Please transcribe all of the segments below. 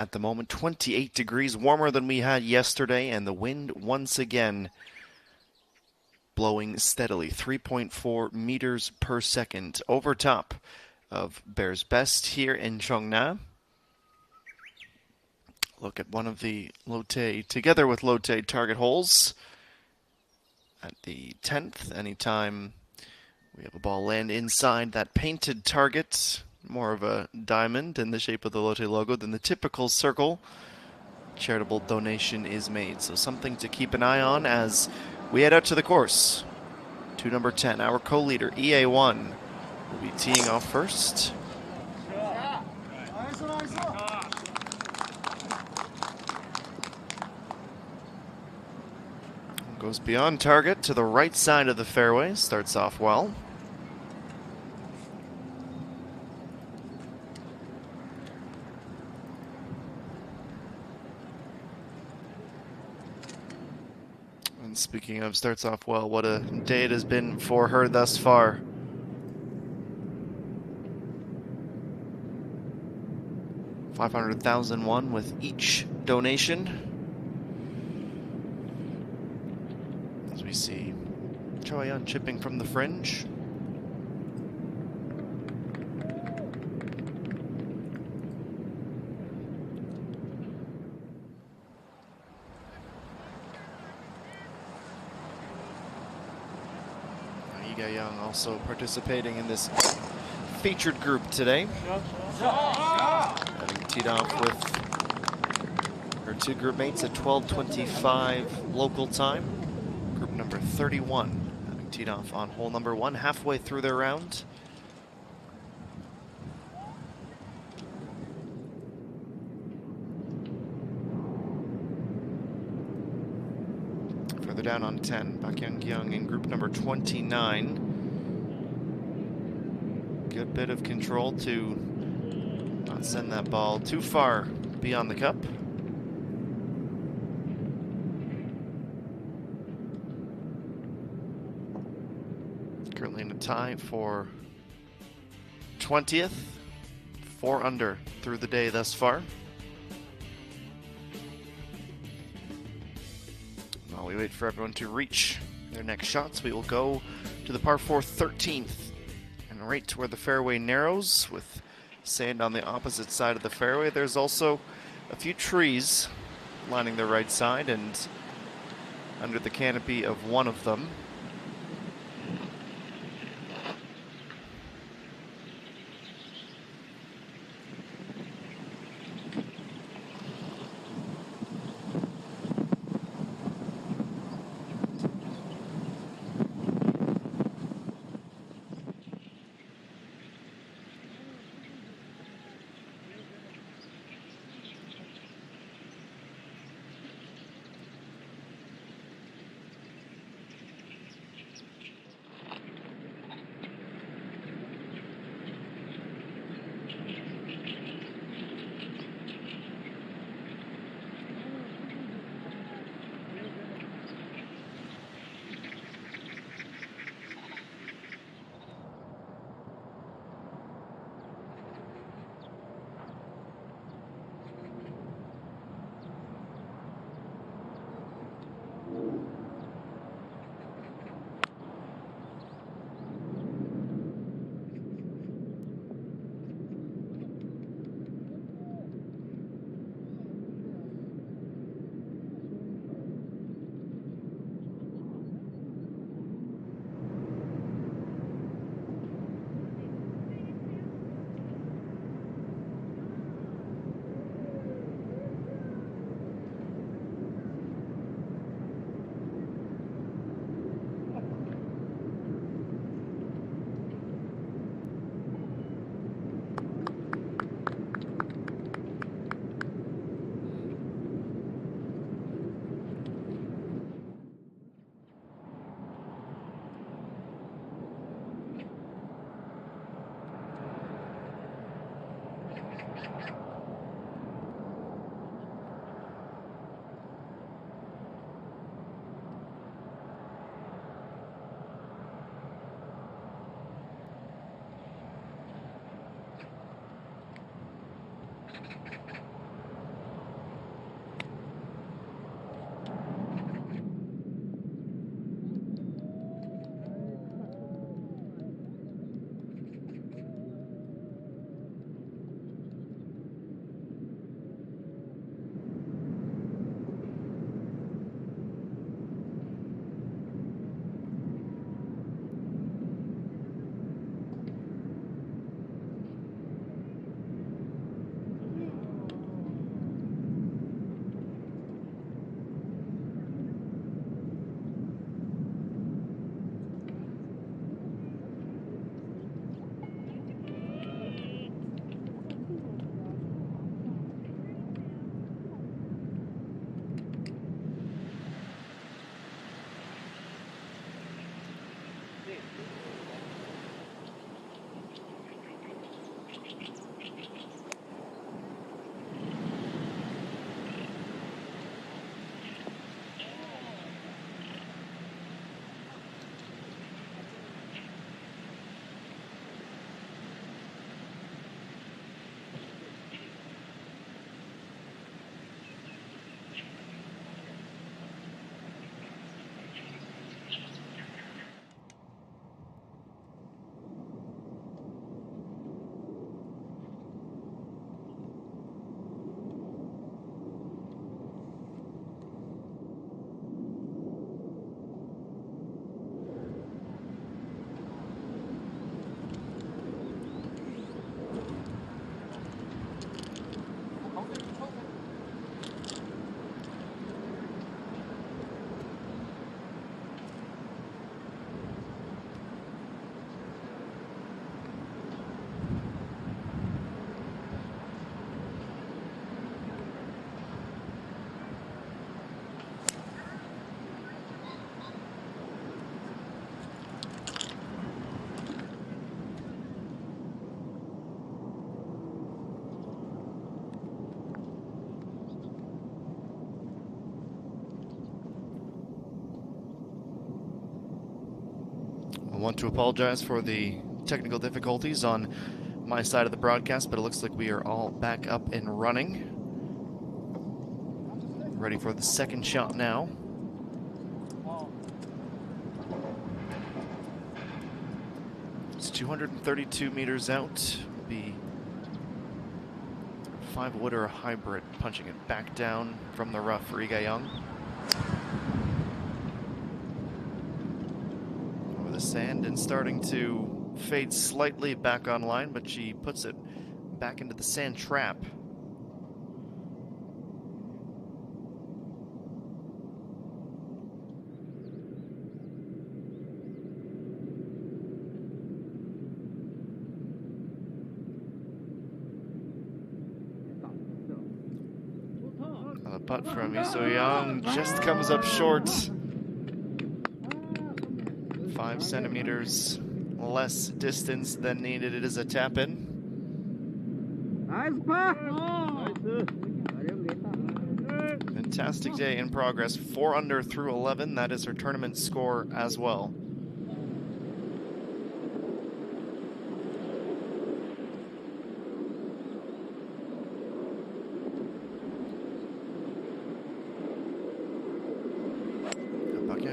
at the moment. 28 degrees, warmer than we had yesterday, and the wind once again blowing steadily, 3.4 meters per second over top of Bears Best here in Cheongna. Look at one of the Lotte, together with Lotte target holes at the 10th. Anytime we have a ball land inside that painted target, more of a diamond in the shape of the Lotte logo than the typical circle, charitable donation is made. So something to keep an eye on as we head out to the course. To number 10, our co-leader, EA1, will be teeing off first. Goes beyond target to the right side of the fairway, starts off well. And speaking of starts off well, what a day it has been for her thus far. $500,001 with each donation. As we see Choi-Yun chipping from the fringe. Young also participating in this featured group today. Having teed off with her two group mates at 12:25 local time. Group number 31 having teed off on hole number 1 halfway through their round. Further down on 10, Bakyung in group number 29. Good bit of control to not send that ball too far beyond the cup. Currently in a tie for 20th, 4 under through the day thus far. While we wait for everyone to reach their next shots, we will go to the par 4 13th. And right to where the fairway narrows with sand on the opposite side of the fairway, there's also a few trees lining the right side, and under the canopy of one of them, want to apologize for the technical difficulties on my side of the broadcast, but it looks like we are all back up and running. Ready for the second shot now. It's 232 meters out. Will be 5-wood or a hybrid, punching it back down from the rough for Ige Young. Over the sand and starting to fade slightly back on line, but she puts it back into the sand trap. A putt from Ige Young just comes up short. 5 centimeters less distance than needed. It is a tap in. Fantastic day in progress. 4 under through 11. That is her tournament score as well.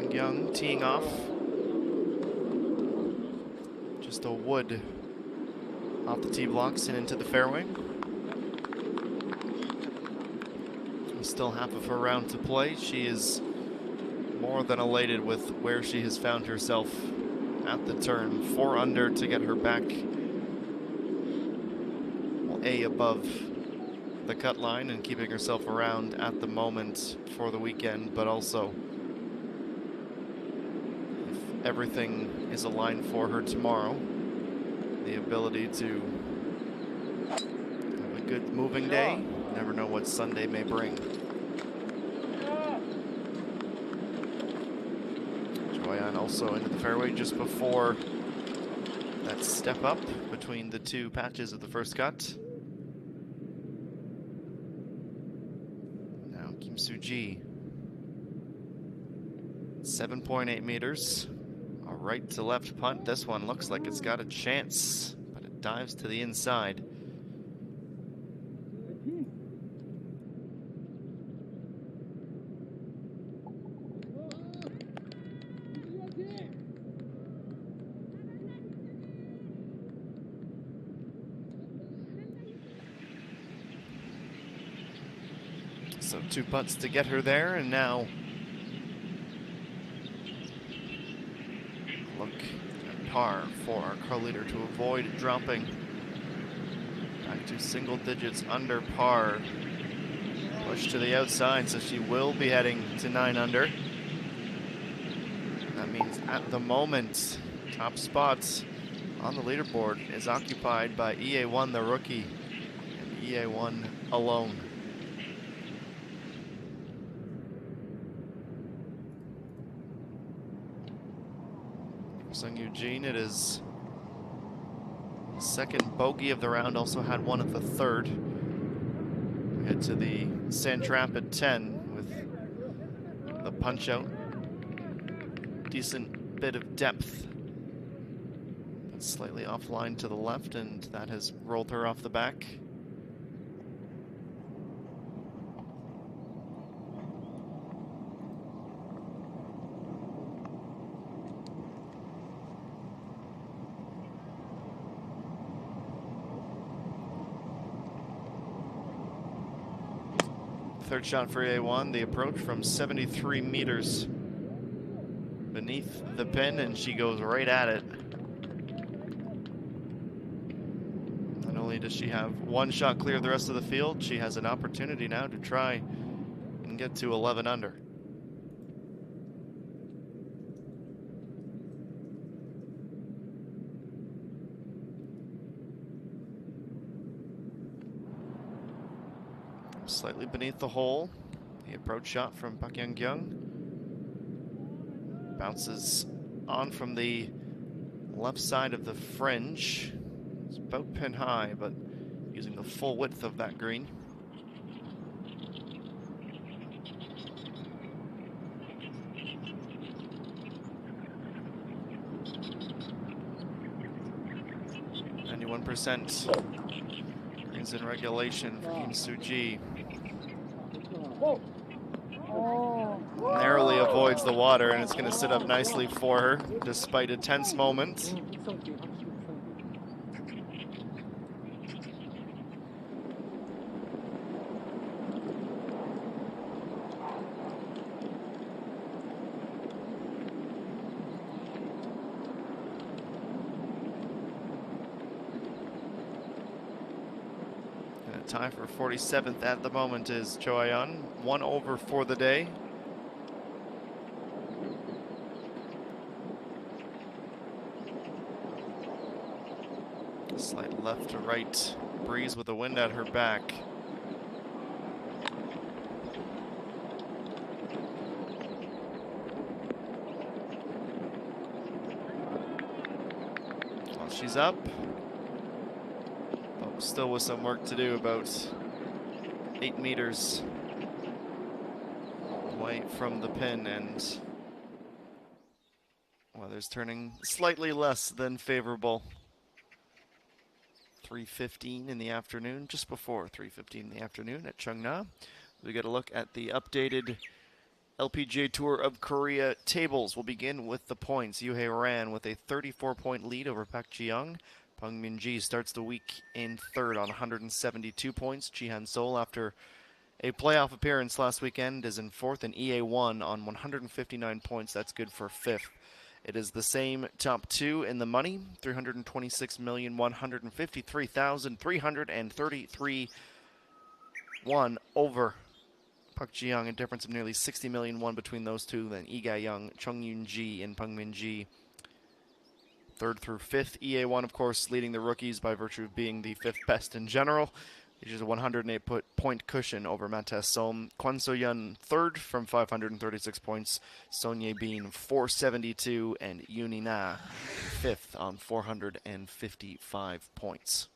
Young teeing off. Just a wood off the tee blocks and into the fairway. Still half of her round to play. She is more than elated with where she has found herself at the turn. 4 under to get her back, well, above the cut line and keeping herself around at the moment for the weekend, but also everything is aligned for her tomorrow. The ability to have a good moving day. Never know what Sunday may bring. Joyanne also into the fairway just before that step up between the 2 patches of the first cut. Now Kim Soo-ji. 7.8 meters. A right to left punt. This one looks like it's got a chance, but it dives to the inside. So 2 putts to get her there, and now look at par for our co-leader to avoid dropping back to single digits under par. Push to the outside, so she will be heading to 9 under. That means at the moment, top spots on the leaderboard is occupied by EA1, the rookie, and EA1 alone. Sung Eugene, it is the second bogey of the round, also had one at the third. We head to the sand trap at 10 with the punch out. Decent bit of depth, but slightly offline to the left, and that has rolled her off the back. Third shot for A1, the approach from 73 meters beneath the pin, and she goes right at it. Not only does she have 1 shot clear of the rest of the field, she has an opportunity now to try and get to 11 under. Slightly beneath the hole, the approach shot from Pak Young. Bounces on from the left side of the fringe. It's about pin high, but using the full width of that green. 21%. Greens in regulation for Yoon Soo Ji. Narrowly avoids the water, and it's going to sit up nicely for her, despite a tense moment. Tie for 47th at the moment is Cho Ayeon. 1 over for the day. Slight left to right breeze with the wind at her back. Well, she's up. Still with some work to do, about 8 meters away from the pin, and weather's turning slightly less than favorable. 3:15 in the afternoon, just before 3:15 in the afternoon at Cheongna. We get a look at the updated LPGA Tour of Korea tables. We'll begin with the points. Yoo-hae Ran with a 34-point lead over Park Ji-young. Pang Min-ji starts the week in third on 172 points. Ji-han Sol, after a playoff appearance last weekend, is in fourth, and EA1 on 159 points. That's good for fifth. It is the same top two in the money, 326,153,333 won over Park Ji-young, a difference of nearly 60 million won between those two. Then Lee Ga-young, Chung Yoon-ji, and Pang Min-ji, third through fifth. EA1, of course, leading the rookies by virtue of being the fifth best in general. Which is a 108-point cushion over Matas Som. Kwon So-yeon third from 536 points. Son Ye-bin 472, and Yoon Na fifth on 455 points.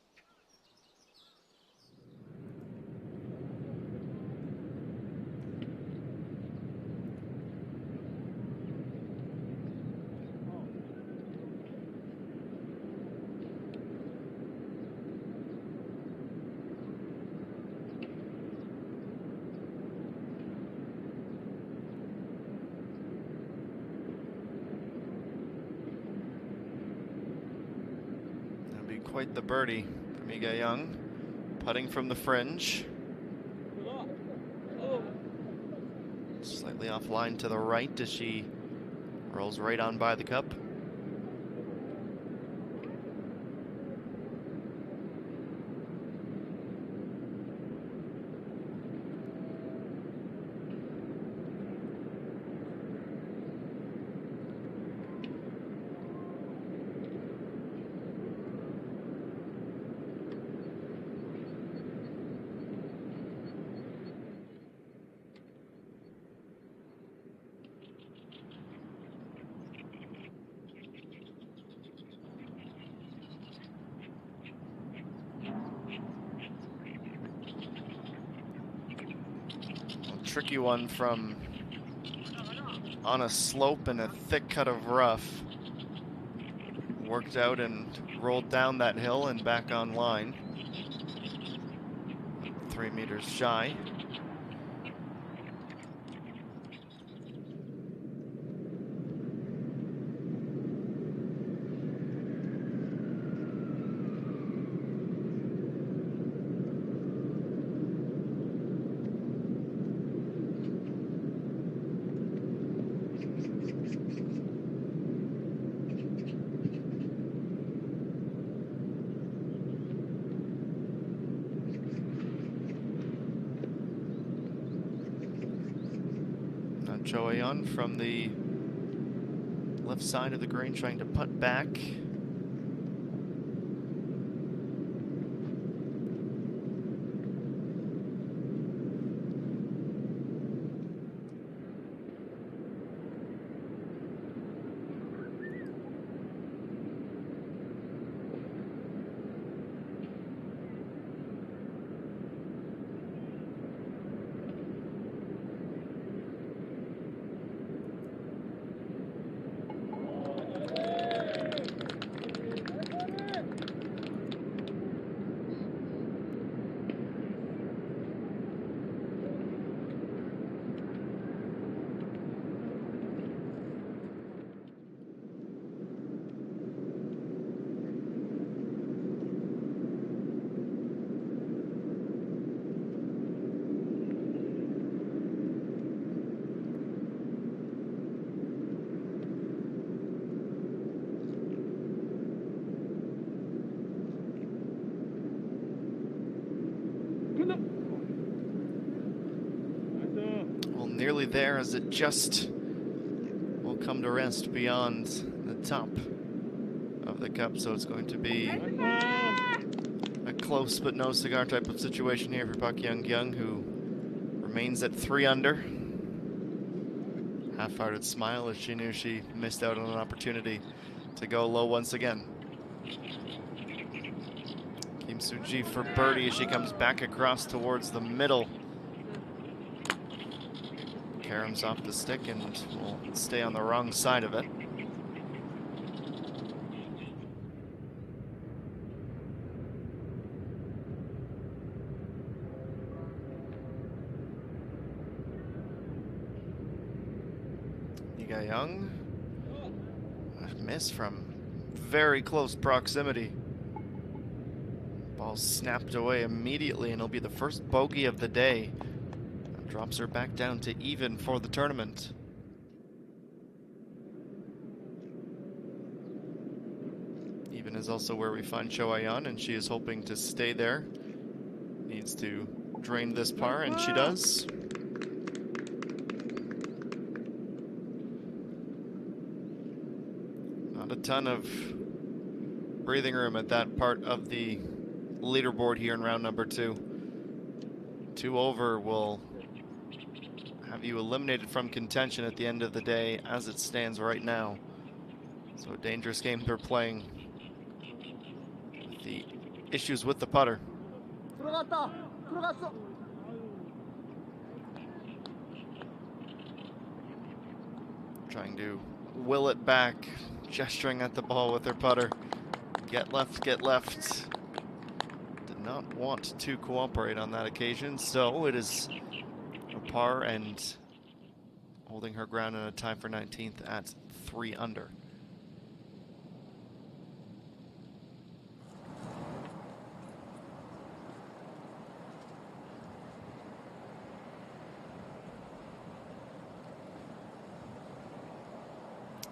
Quite the birdie from Lee Ga-young, putting from the fringe. Slightly offline to the right as she rolls right on by the cup. Tricky one from on a slope and a thick cut of rough. Worked out and rolled down that hill and back on line. 3 meters shy. Cho Ayeon from the left side of the green, trying to putt back. nearly there as it just will come to rest beyond the top of the cup. So it's going to be a close but no cigar type of situation here for Pak Young, who remains at 3 under. Half-hearted smile as she knew she missed out on an opportunity to go low once again. Kim Soo-ji for birdie as she comes back across towards the middle. Karam's off the stick and will stay on the wrong side of it. Young, a miss from very close proximity. Ball snapped away immediately, and it'll be the first bogey of the day. That drops her back down to even for the tournament. Even is also where we find Cho Ayan, and she is hoping to stay there. Needs to drain this par, and she does. A ton of breathing room at that part of the leaderboard here in round number 2. 2 over will have you eliminated from contention at the end of the day as it stands right now. So a dangerous game they're playing with the issues with the putter. Trying to will it back, gesturing at the ball with her putter. Get left, get left. Did not want to cooperate on that occasion, so it is a par and holding her ground in a tie for 19th at 3 under.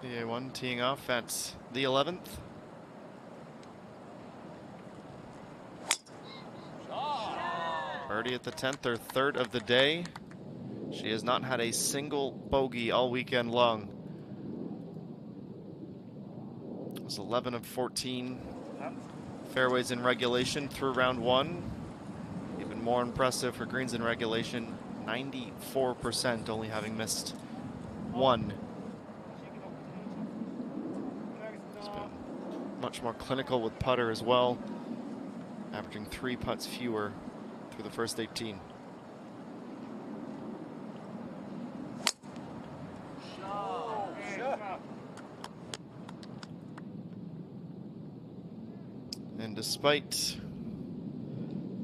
EA1 teeing off at the 11th. Birdie at the 10th, her 3rd of the day. She has not had a single bogey all weekend long. It was 11 of 14 fairways in regulation through round 1. Even more impressive for greens in regulation, 94%, only having missed 1. Much more clinical with putter as well, averaging 3 putts fewer through the first 18. And despite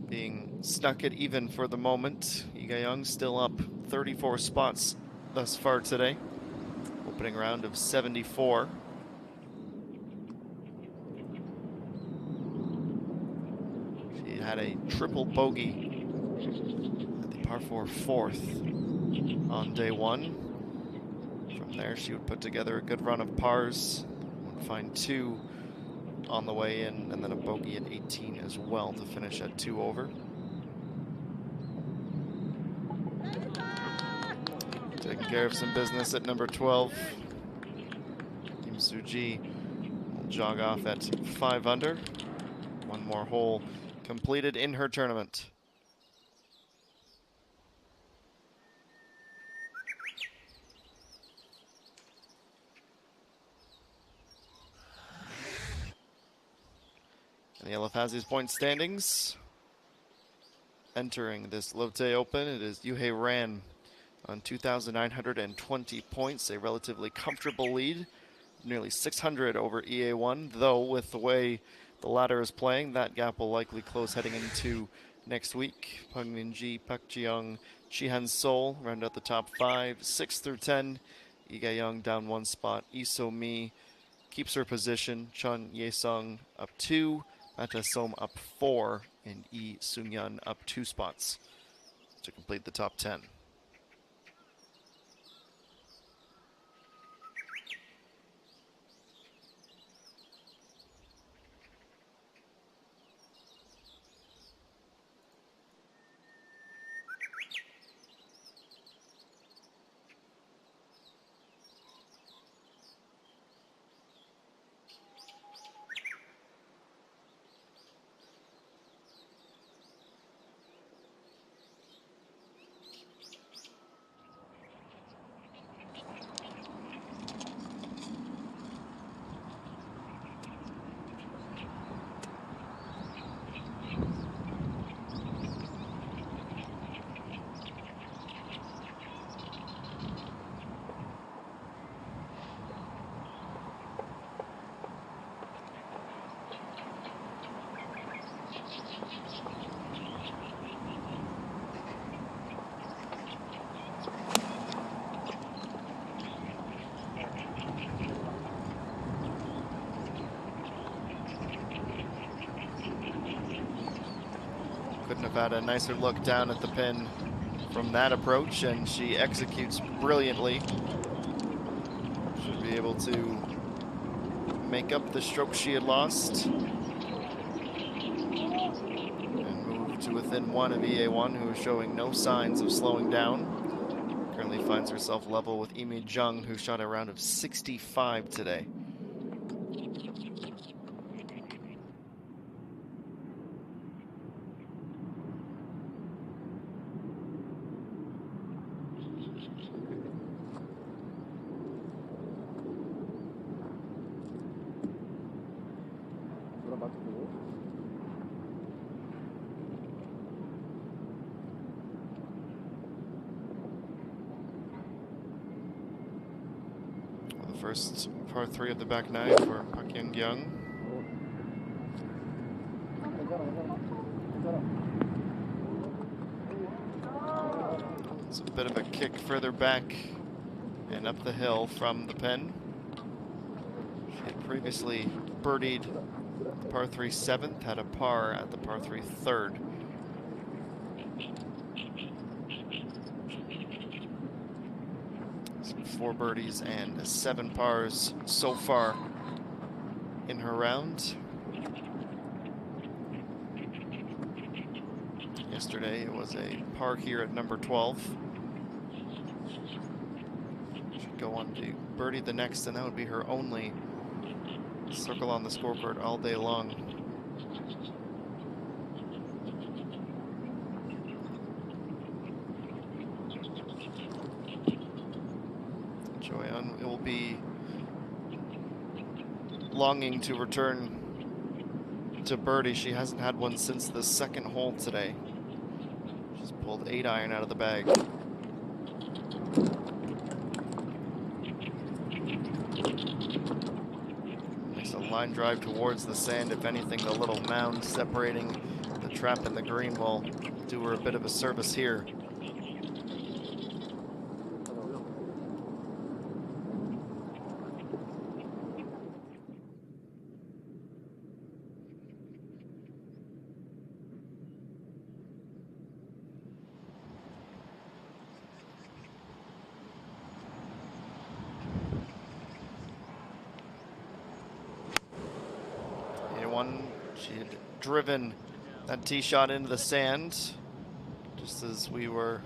being stuck at even for the moment, Lee Ga-young still up 34 spots thus far today. Opening round of 74. Had a triple bogey at the par 4 4th on day 1. From there, she would put together a good run of pars, would find 2 on the way in, and then a bogey at 18 as well to finish at 2 over. Taking care of some business at number 12. Kim Soo-ji will jog off at 5 under. One more hole completed in her tournament. And the LFAZ's point standings. Entering this Lotte Open, it is Yuhei Ran on 2,920 points, a relatively comfortable lead, nearly 600 over EA1, though with the way the ladder is playing, that gap will likely close heading into next week. Peng Min-ji, Park Ji-young, Chi-Han Sol round out the top 5, 6 through 10. Lee Ga-young down 1 spot. Lee So-mi keeps her position. Chun Ye-sung up 2, Mata Som up 4, and Lee Seung-yeon up 2 spots to complete the top 10. couldn't have had a nicer look down at the pin from that approach, and she executes brilliantly. Should be able to make up the stroke she had lost and move to within one of EA1, who is showing no signs of slowing down. Currently finds herself level with Imi Jung, who shot a round of 65 today. First par 3 of the back nine for Park Young. It's a bit of a kick further back and up the hill from the pin. She had previously birdied the par 3 7th, had a par at the par 3 3rd. So 4 birdies and 7 pars so far in her round. Yesterday it was a par here at number 12. She'd go on to birdie the next, and that would be her only circle on the scoreboard all day long. Joyeon will be longing to return to birdie. She hasn't had one since the second hole today. She's pulled 8-iron out of the bag. Makes a line drive towards the sand. If anything, the little mound separating the trap and the green will do her a bit of a service here. She had driven that tee shot into the sand just as we were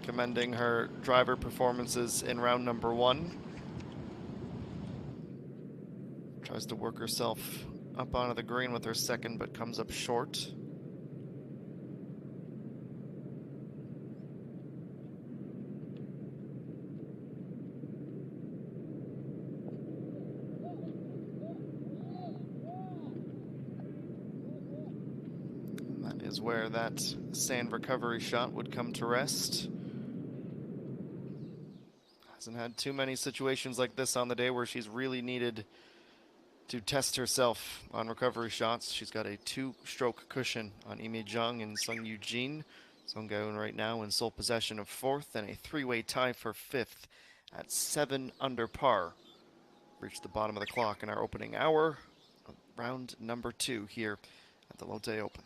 commending her driver performances in round number 1. Tries to work herself up onto the green with her second, but comes up short. Is where that sand recovery shot would come to rest. Hasn't had too many situations like this on the day where she's really needed to test herself on recovery shots. She's got a 2-stroke cushion on Imi Jung and Sung Eugene. Sung Gaeun right now in sole possession of 4th, and a 3-way tie for 5th at 7 under par. Reached the bottom of the clock in our opening hour of round number 2 here at the Lotte Open.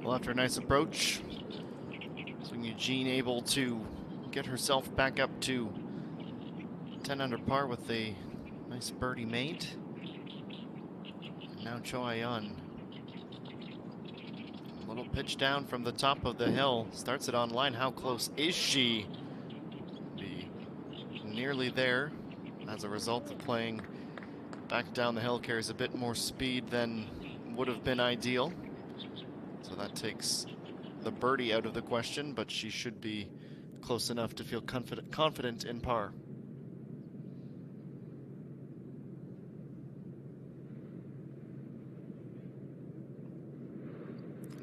Well, after a nice approach, so Eugene able to get herself back up to 10 under par with a nice birdie made. And now Choi-Yun. A little pitch down from the top of the hill. Starts it on line. How close is she? Be nearly there. As a result of playing back down the hill, carries a bit more speed than would have been ideal. So that takes the birdie out of the question, but she should be close enough to feel confident in par.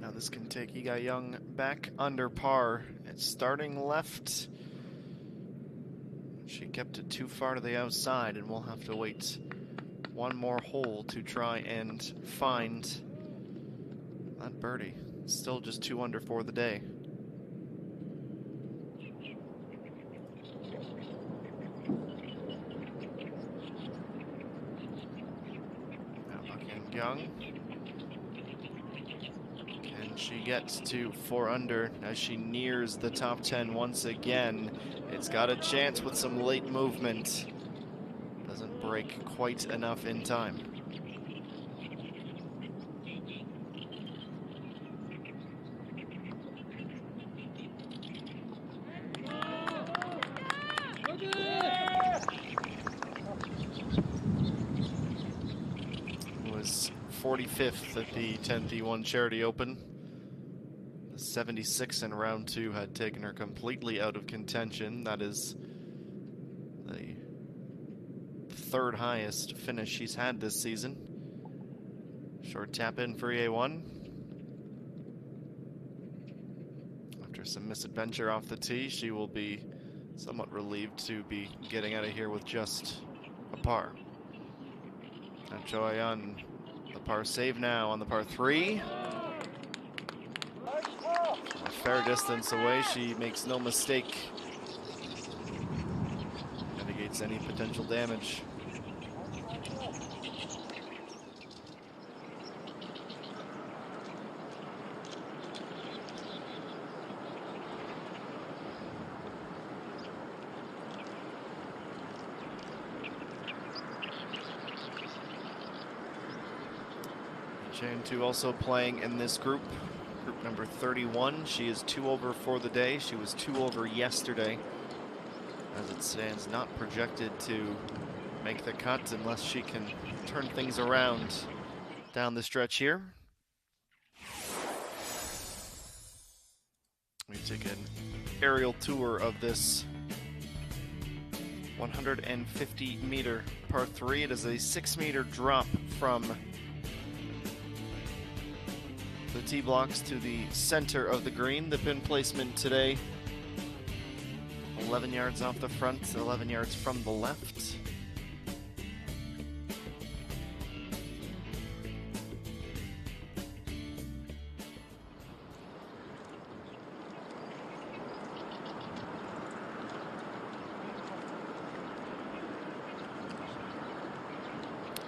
Now this can take Yiga Young back under par. It's starting left. She kept it too far to the outside, and we'll have to wait one more hole to try and find that birdie. Still just 2 under for the day. Now looking Young. Can she get to 4 under as she nears the top 10 once again? It's got a chance with some late movement. Doesn't break quite enough in time. It was 45th at the 10th E1 Charity Open. The 76 in round 2 had taken her completely out of contention. That is the 3rd highest finish she's had this season. Short tap in for EA1. After some misadventure off the tee, she will be somewhat relieved to be getting out of here with just a par. Now Choi-Yun, the par save now on the par 3. A fair distance away, she makes no mistake. Mitigates any potential damage. Chain 2 also playing in this group. Group number 31. She is 2 over for the day. She was 2 over yesterday. As it stands, not projected to make the cut unless she can turn things around down the stretch here. We take an aerial tour of this 150-meter par 3. It is a 6-meter drop from the tee blocks to the center of the green. The pin placement today, 11 yards off the front, 11 yards from the left.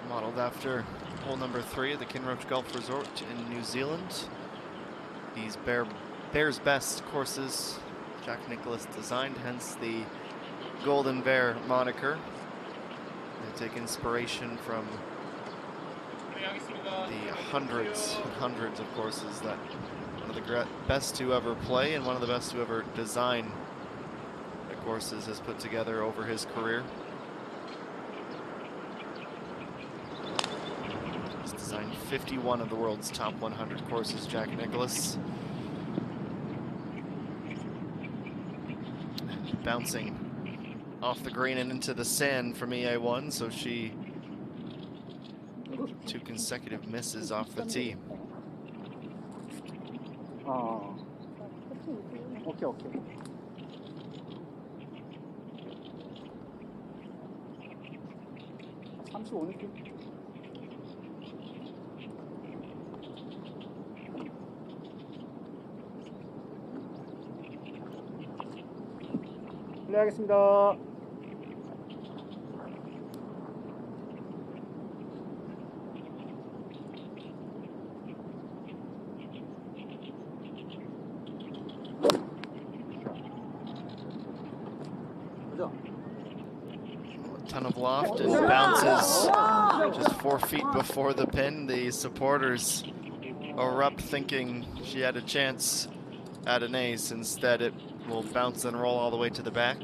Modeled after hole number 3 at the Kinroch Golf Resort in New Zealand. These Bear's Best courses Jack Nicklaus designed, hence the Golden Bear moniker. They take inspiration from the hundreds and hundreds of courses that one of the best to ever play and one of the best to ever design the courses has put together over his career. Designed 51 of the world's top 100 courses, Jack Nicklaus. Bouncing off the green and into the sand from EA1, so she 2 consecutive misses off the tee. Okay. 네, 하겠습니다. ton of loft and bounces just 4 feet before the pin. The supporters erupt thinking she had a chance at an ace. Instead, it will bounce and roll all the way to the back.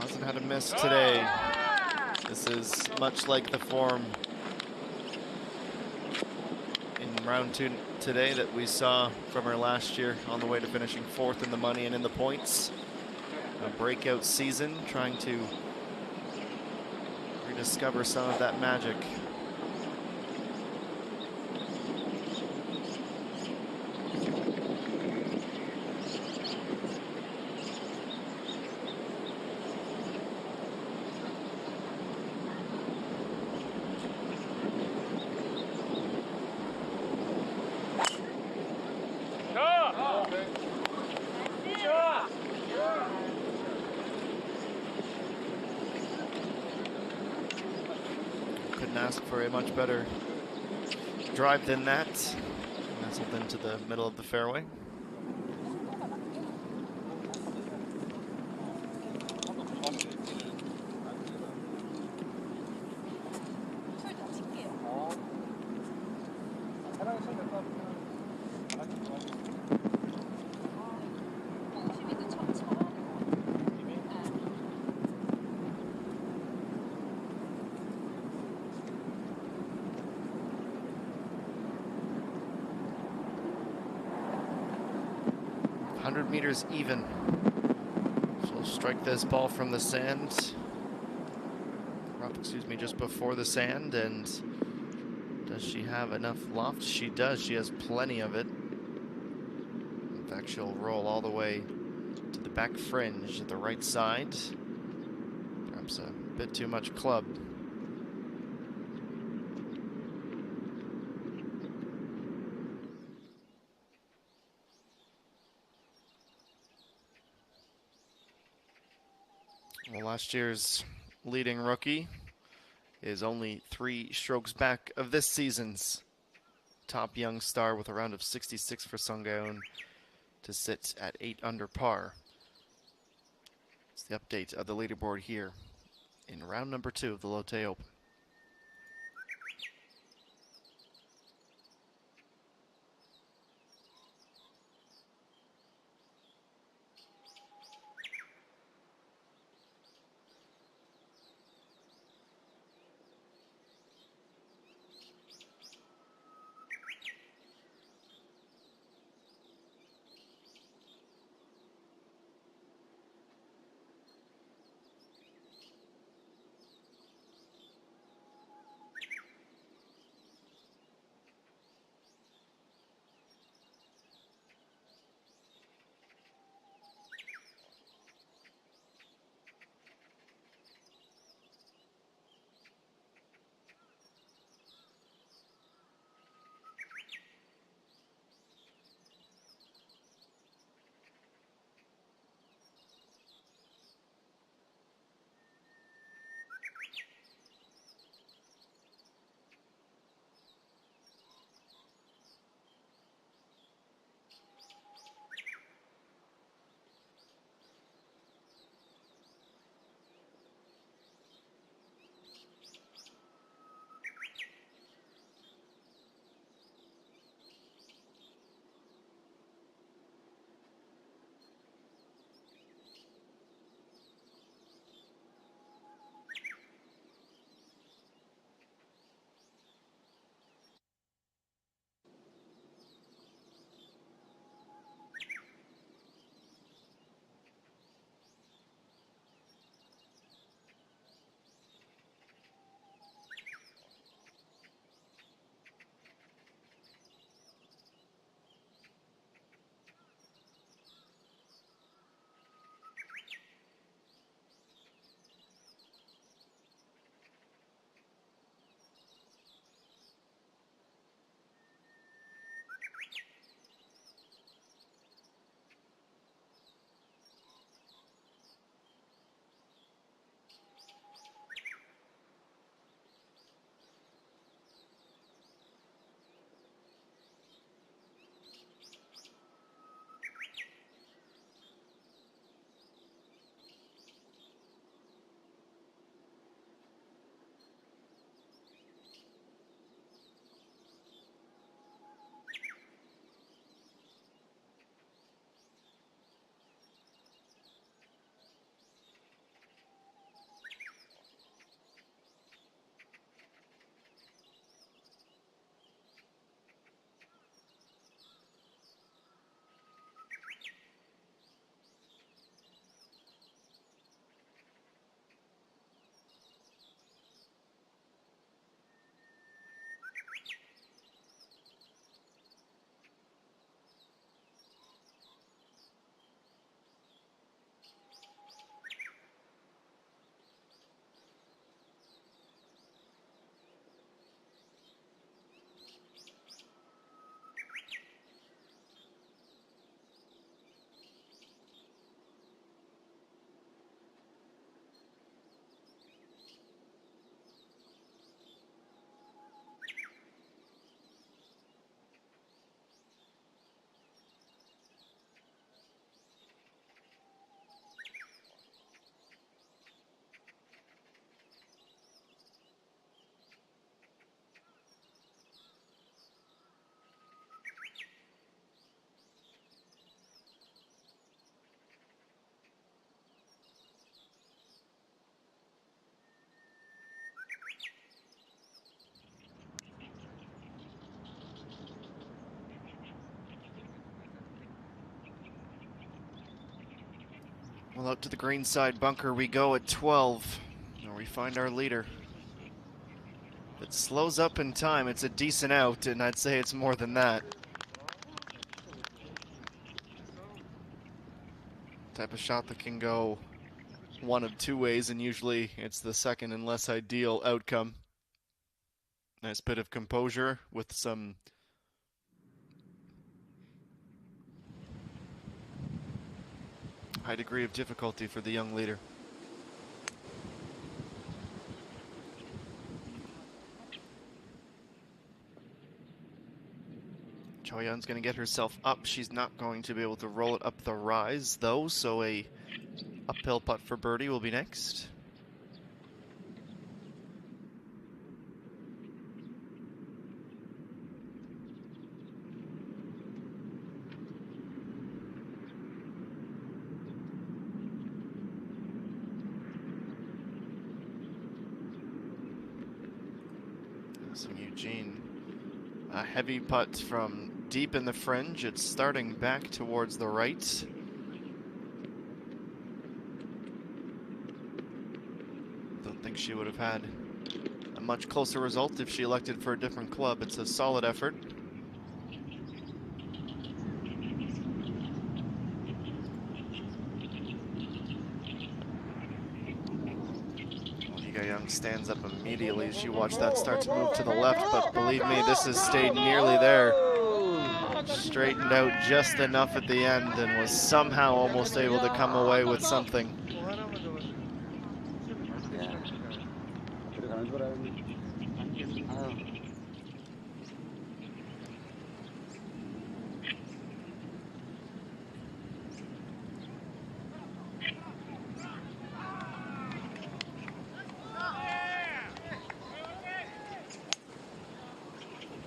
Hasn't had a miss today. This is much like the form in round 2 today that we saw from her last year on the way to finishing 4th in the money and in the points. A breakout season, trying to rediscover some of that magic. Couldn't ask for a much better drive than that. Nestled into the middle of the fairway. Meters even. She'll strike this ball from the sand. Excuse me, just before the sand. And does she have enough loft? She does. She has plenty of it. In fact, she'll roll all the way to the back fringe at the right side. Perhaps a bit too much club. Well, last year's leading rookie is only 3 strokes back of this season's top young star with a round of 66 for Sunggaeun to sit at 8 under par. It's the update of the leaderboard here in round number 2 of the Lotte Open. Well, out to the green side bunker we go at 12, where we find our leader. If it slows up in time, it's a decent out, and I'd say it's more than that. Type of shot that can go one of two ways, and usually it's the second and less ideal outcome. Nice bit of composure with some high degree of difficulty for the young leader. Choyun's going to get herself up. She's not going to be able to roll it up the rise, though, so a uphill putt for birdie will be next. So Eugene, a heavy putt from deep in the fringe. It's starting back towards the right. Don't think she would have had a much closer result if she elected for a different club. It's a solid effort. Young stands up immediately as you watch that start to move to the left, but believe me, this has stayed nearly there. Straightened out just enough at the end and was somehow almost able to come away with something.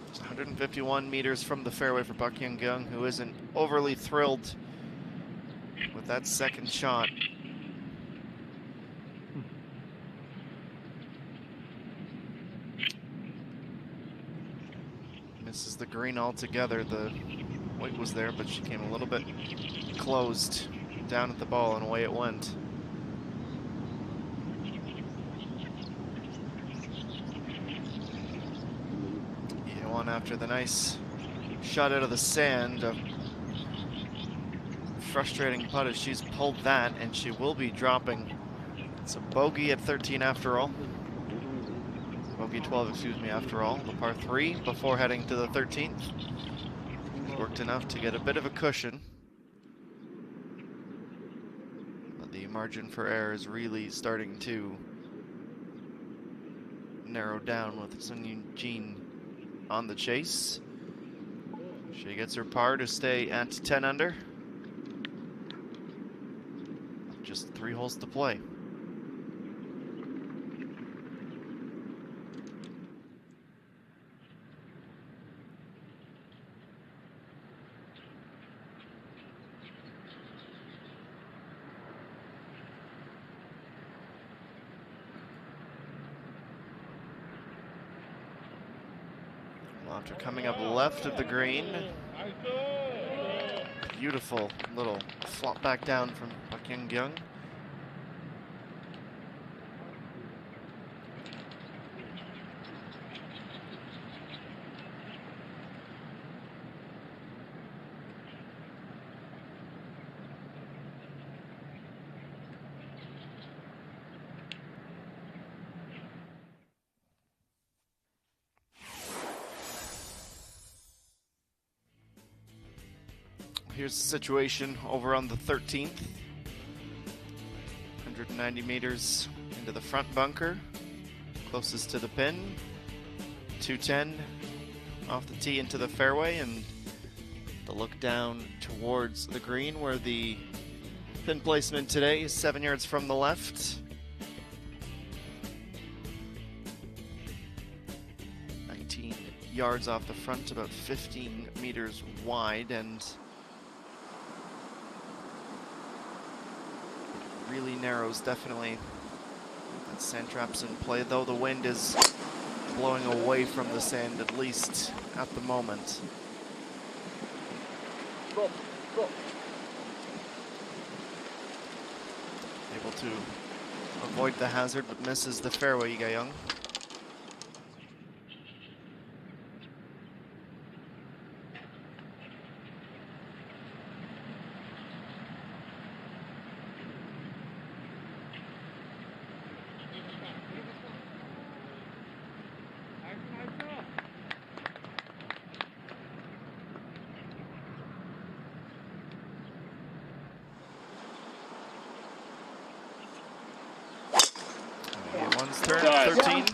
It's 151 meters from the fairway for Park Young, who isn't overly thrilled with that second shot. Misses the green altogether. The weight was there, but she came a little bit closed down at the ball, and away it went. Yeah, one after the nice shot out of the sand. A frustrating putt as she's pulled that, and she will be dropping. It's a bogey at 13 after all. Bogey 12, excuse me, after all. The par 3 before heading to the 13th. Worked enough to get a bit of a cushion. But the margin for error is really starting to narrow down with Sun Eugene on the chase. She gets her par to stay at 10 under. Just 3 holes to play. After coming up left of the green, beautiful little flop back down from Park Young. Here's the situation over on the 13th. 190 meters into the front bunker, closest to the pin. 210 off the tee into the fairway, and the look down towards the green where the pin placement today is 7 yards from the left. 19 yards off the front, about 15 meters wide, and really narrows, definitely. That sand trap's in play, though the wind is blowing away from the sand, at least at the moment. Go, go. Able to avoid the hazard, but misses the fairway, Yiga Young. One's turn, 13.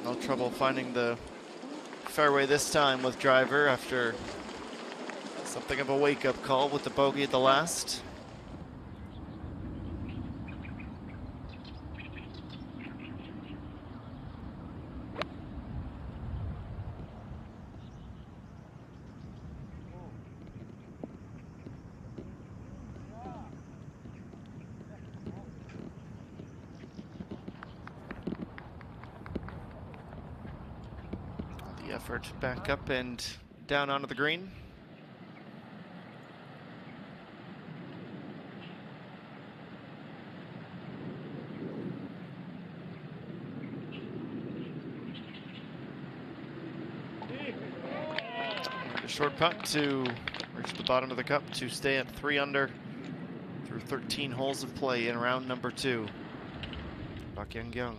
No trouble finding the fairway this time with driver after something of a wake-up call with the bogey at the last. The effort back up and down onto the green. A short putt to reach the bottom of the cup to stay at 3 under through 13 holes of play in round number 2. Bak Young.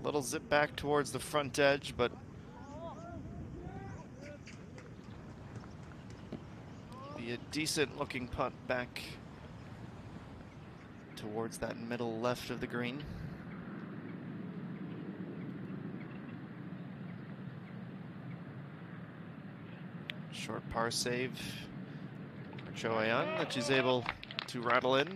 Little zip back towards the front edge, but be a decent looking putt back towards that middle left of the green. Short par save for Cho-Ayeon that she's able to rattle in.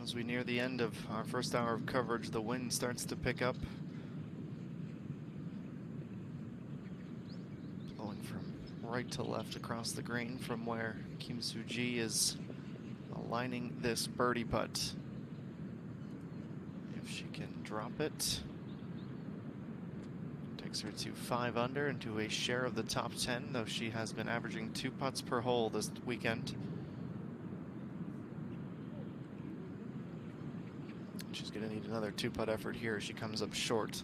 As we near the end of our first hour of coverage, the wind starts to pick up. Blowing from right to left across the green from where Kim Soo-ji is aligning this birdie putt. If she can drop it, takes her to 5 under and to a share of the top 10, though she has been averaging 2 putts per hole this weekend. She's going to need another 2-putt effort here. She comes up short.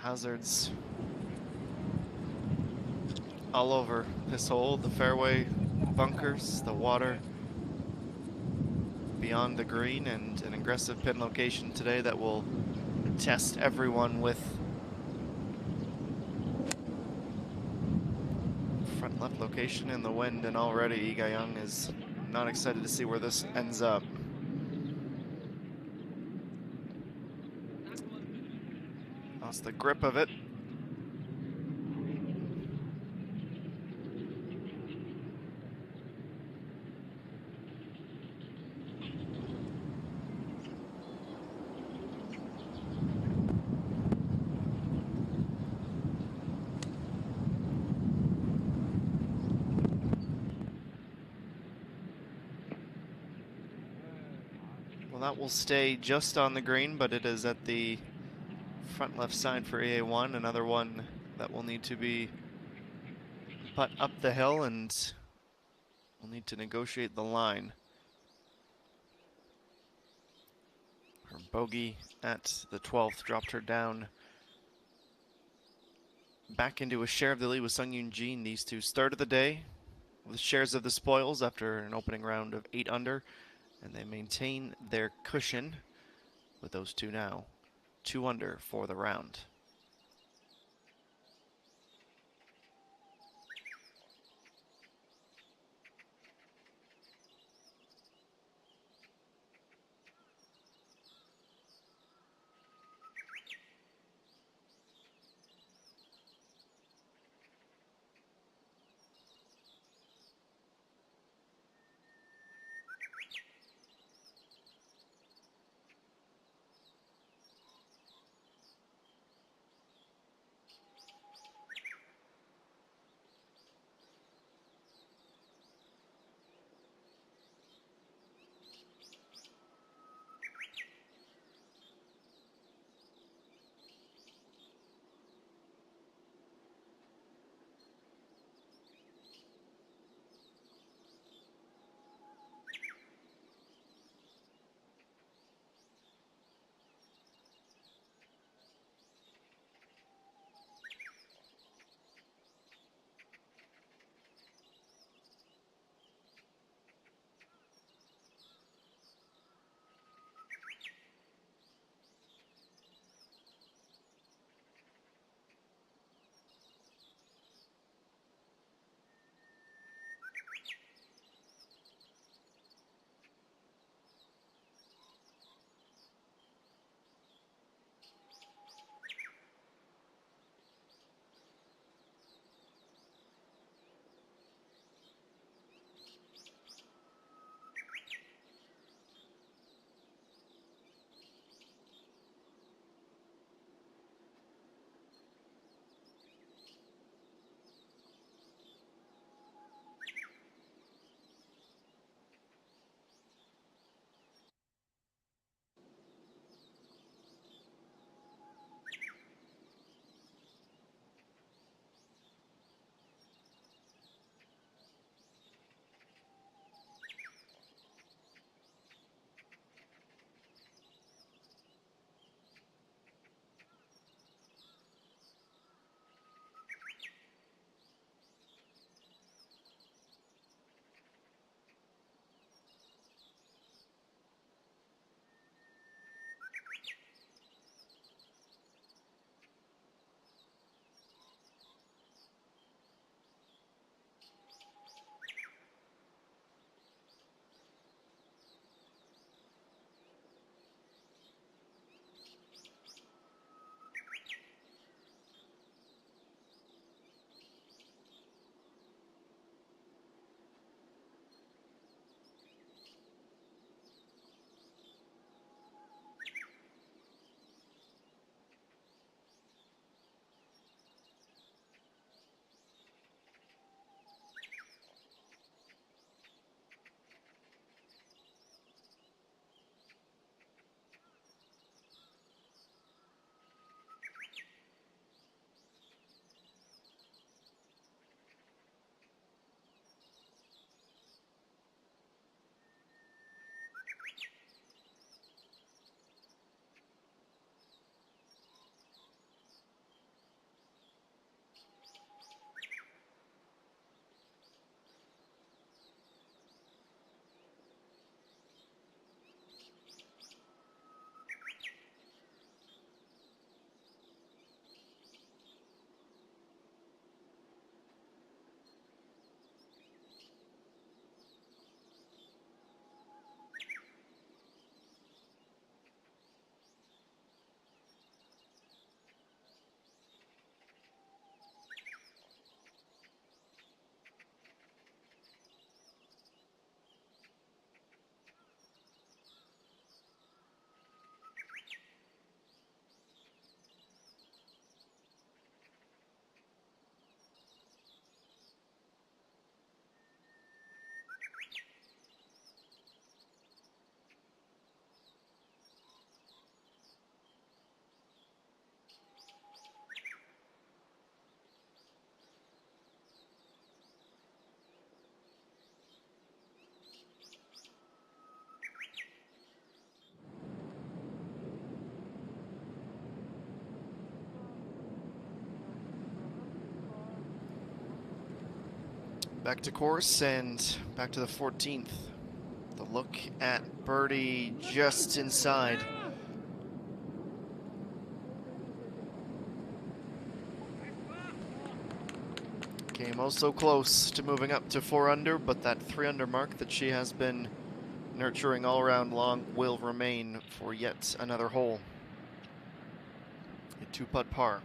Hazards all over this hole, the fairway bunkers, the water beyond the green, and an aggressive pin location today that will test everyone with front left location in the wind, and already Yiga Young is not excited to see where this ends up. lost the grip of it. Well, that will stay just on the green, but it is at the front left side for EA1. Another one that will need to be put up the hill, and we'll need to negotiate the line. Her bogey at the 12th dropped her down back into a share of the lead with Sung Yoon Jin. These two started the day with shares of the spoils after an opening round of 8 under, and they maintain their cushion with those two now 2 under for the round. Back to course and back to the 14th. The look at birdie just inside. Came oh so close to moving up to 4 under, but that 3 under mark that she has been nurturing all around long will remain for yet another hole. A 2-putt par.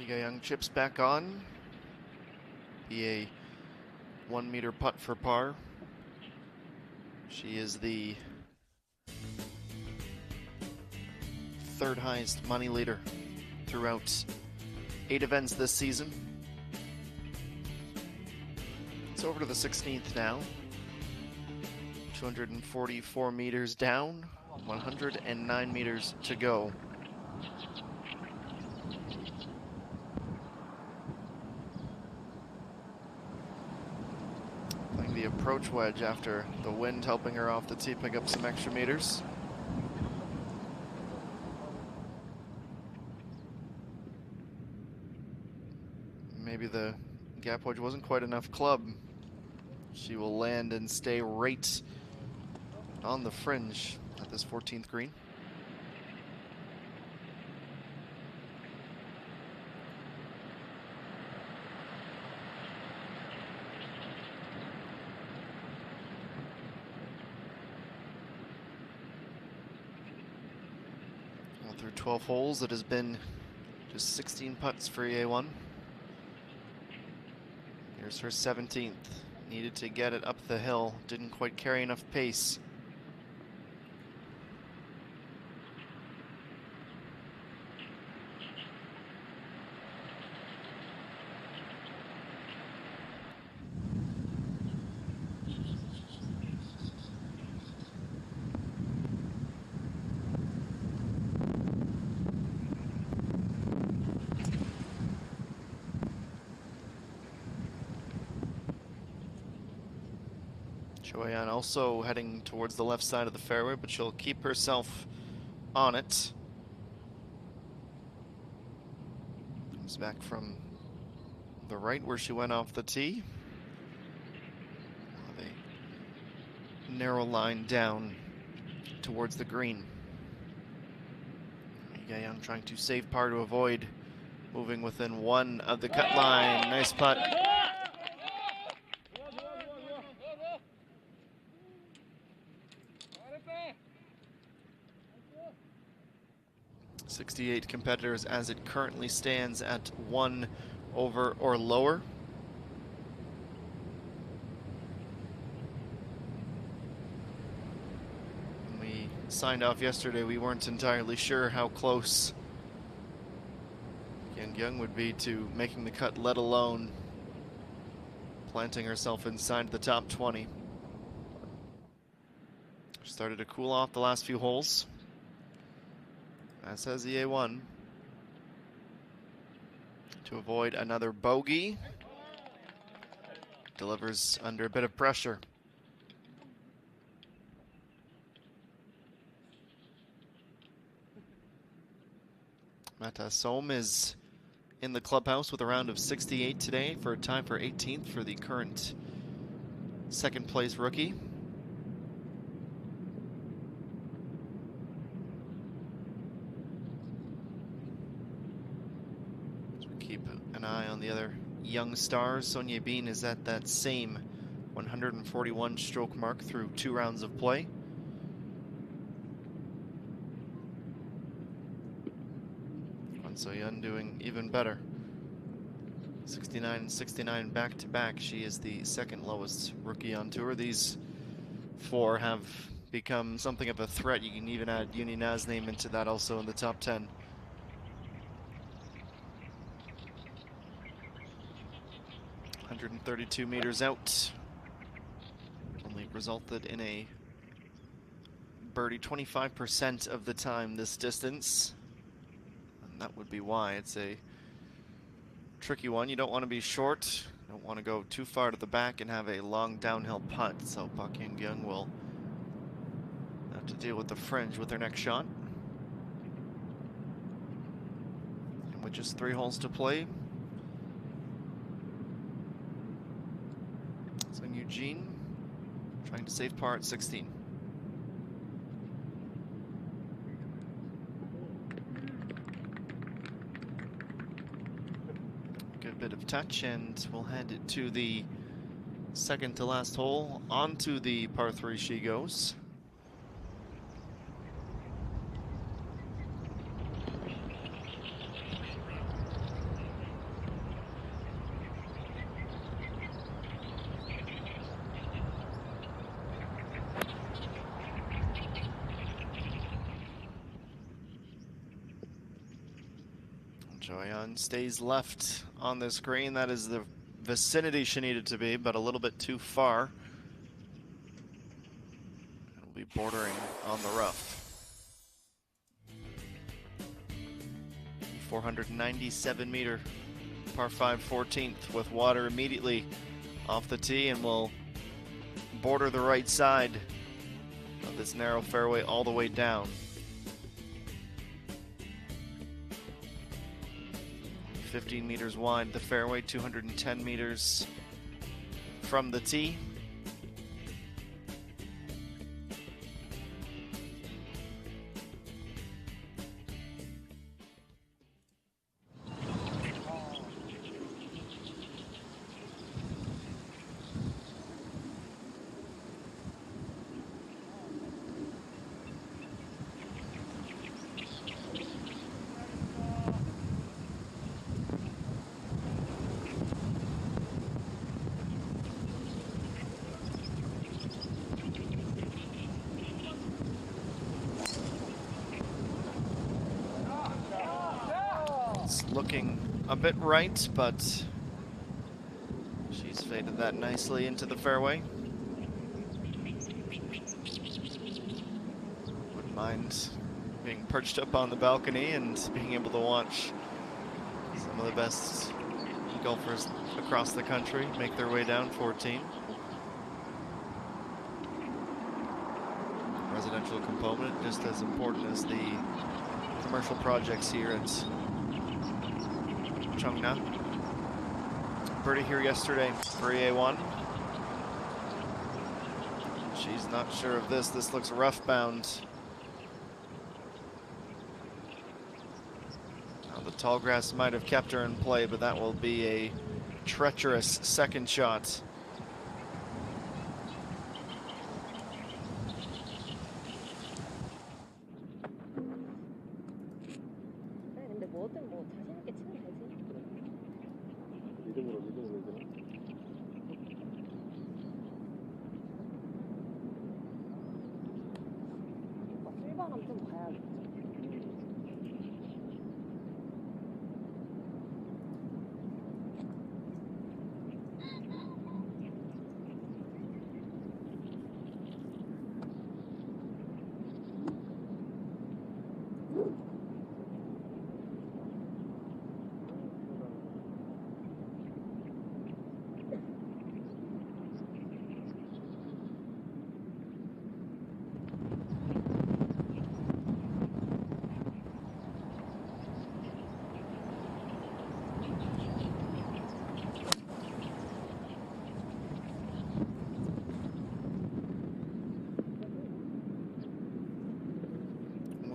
Young chips back on. Be a 1 meter putt for par. She is the 3rd highest money leader throughout 8 events this season. It's over to the 16th now. 244 meters down, 109 meters to go. Playing the approach wedge after the wind helping her off the tee pick up some extra meters. Maybe the gap wedge wasn't quite enough club. She will land and stay right on the fringe at this 14th green. Well, through 12 holes, it has been just 16 putts for EA1. Here's her 17th. Needed to get it up the hill. Didn't quite carry enough pace. Joanne also heading towards the left side of the fairway, but she'll keep herself on it. Comes back from the right where she went off the tee. A narrow line down towards the green. Young trying to save par to avoid moving within 1 of the cut line. Nice putt. 68 competitors as it currently stands at 1 over or lower. When we signed off yesterday, we weren't entirely sure how close Young would be to making the cut, let alone planting herself inside the top 20. Started to cool off the last few holes, as has EA1, to avoid another bogey. Delivers under a bit of pressure. Mata Som is in the clubhouse with a round of 68 today for a tie for 18th for the current 2nd place rookie. Keep an eye on the other young stars. Sonia Bean is at that same 141 stroke mark through 2 rounds of play. So Yun doing even better. 69 and 69 back to back. She is the 2nd lowest rookie on tour. These 4 have become something of a threat. You can even add Uni Na's name into that also in the top 10. .132 meters out. Only resulted in a birdie 25% of the time this distance. And that would be why. It's a tricky one. You don't want to be short Don't want to go too far to the back and have a long downhill putt, so Park Hyung will have to deal with the fringe with their next shot. And with just 3 holes to play, so Eugene trying to save par at 16. Good bit of touch, and we'll head it to the second to last hole. Onto the par 3 she goes. Joyeon stays left on this green. That is the vicinity she needed to be, but a little bit too far. It'll be bordering on the rough. 497-meter par 5 14th with water immediately off the tee, and will border the right side of this narrow fairway all the way down. 15 meters wide the fairway, 210 meters from the tee. Looking a bit right, but she's faded that nicely into the fairway. Wouldn't mind being perched up on the balcony and being able to watch some of the best golfers across the country make their way down 14. Residential component just as important as the commercial projects here at Chungna. Birdie here yesterday for EA1. She's not sure of this. This looks rough bound. Now, the tall grass might have kept her in play, but that will be a treacherous second shot.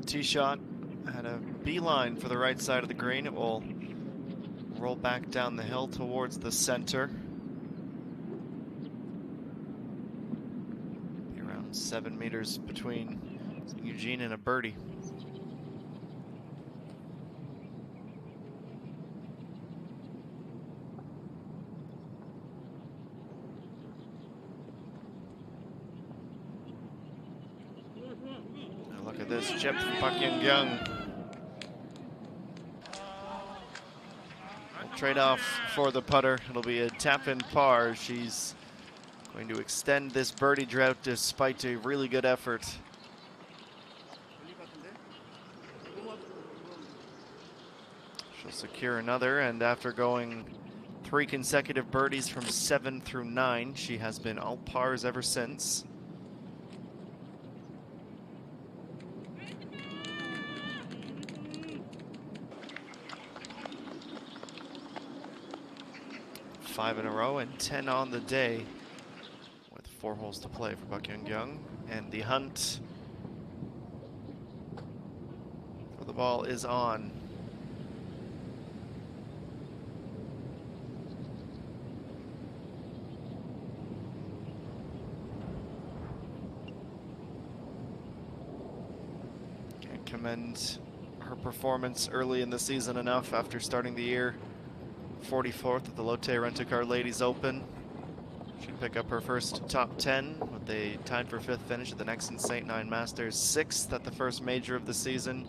Tee shot had a beeline for the right side of the green. It will roll back down the hill towards the center. Be around 7 meters between Eugene and a birdie. Look at this chip from Park Hyung. Trade off for the putter. It'll be a tap-in par. She's going to extend this birdie drought despite a really good effort. She'll secure another, and after going 3 consecutive birdies from 7 through 9. She has been all pars ever since. Five in a row and 10 on the day, with 4 holes to play for Park Young. And the hunt for the ball is on. Can't commend her performance early in the season enough after starting the year 44th at the Lotte Rent-A-Car Ladies Open. Should pick up her first top 10, with a tied for 5th finish at the Nexon St. Nine Masters, 6th at the first major of the season.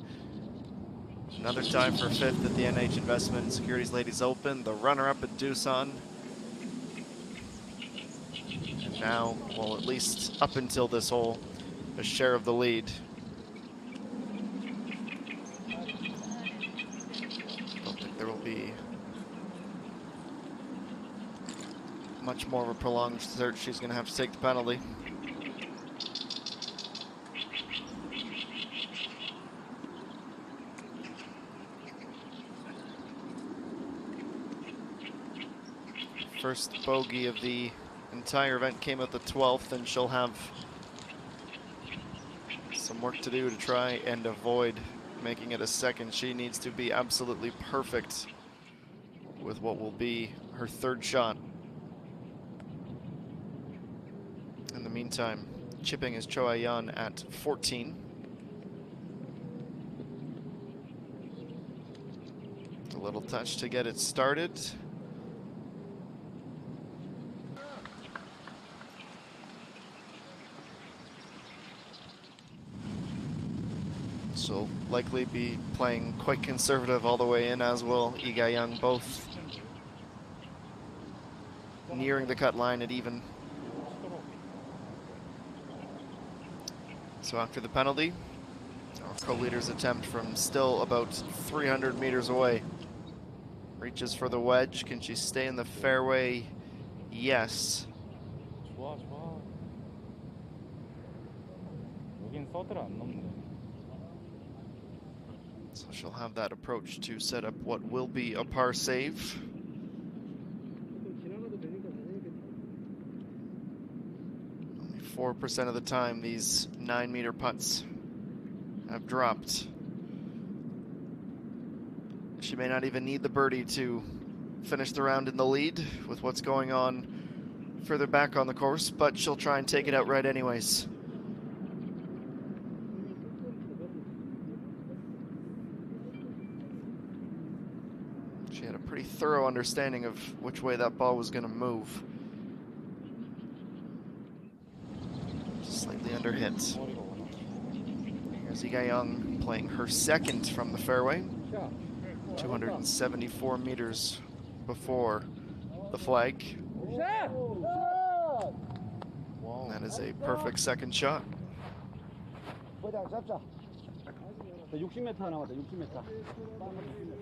Another tie for 5th at the NH Investment Securities Ladies Open, the runner-up at Doosan. And now, well, at least up until this hole, a share of the lead. Don't think there will be much more of a prolonged search. She's going to have to take the penalty. First bogey of the entire event came at the 12th, and she'll have some work to do to try and avoid making it a second. She needs to be absolutely perfect with what will be her 3rd shot. In the meantime, chipping is Cho Ayan at 14. A little touch to get it started. She'll likely be playing quite conservative all the way in, as will Lee Ga-young, both nearing the cut line at even. So after the penalty, our co-leader's attempt from still about 300 meters away. Reaches for the wedge. Can she stay in the fairway? Yes. 좋아. 여긴 서드를 안 넘네. So she'll have that approach to set up what will be a par save. Only 4% of the time these 9-meter putts have dropped. She may not even need the birdie to finish the round in the lead with what's going on further back on the course, but she'll try and take it outright anyways. She had a pretty thorough understanding of which way that ball was going to move. Slightly under hit. Here's Lee Ga-young playing her 2nd from the fairway. 274 meters before the flag. That is a perfect 2nd shot. 60m 남았다. 60m.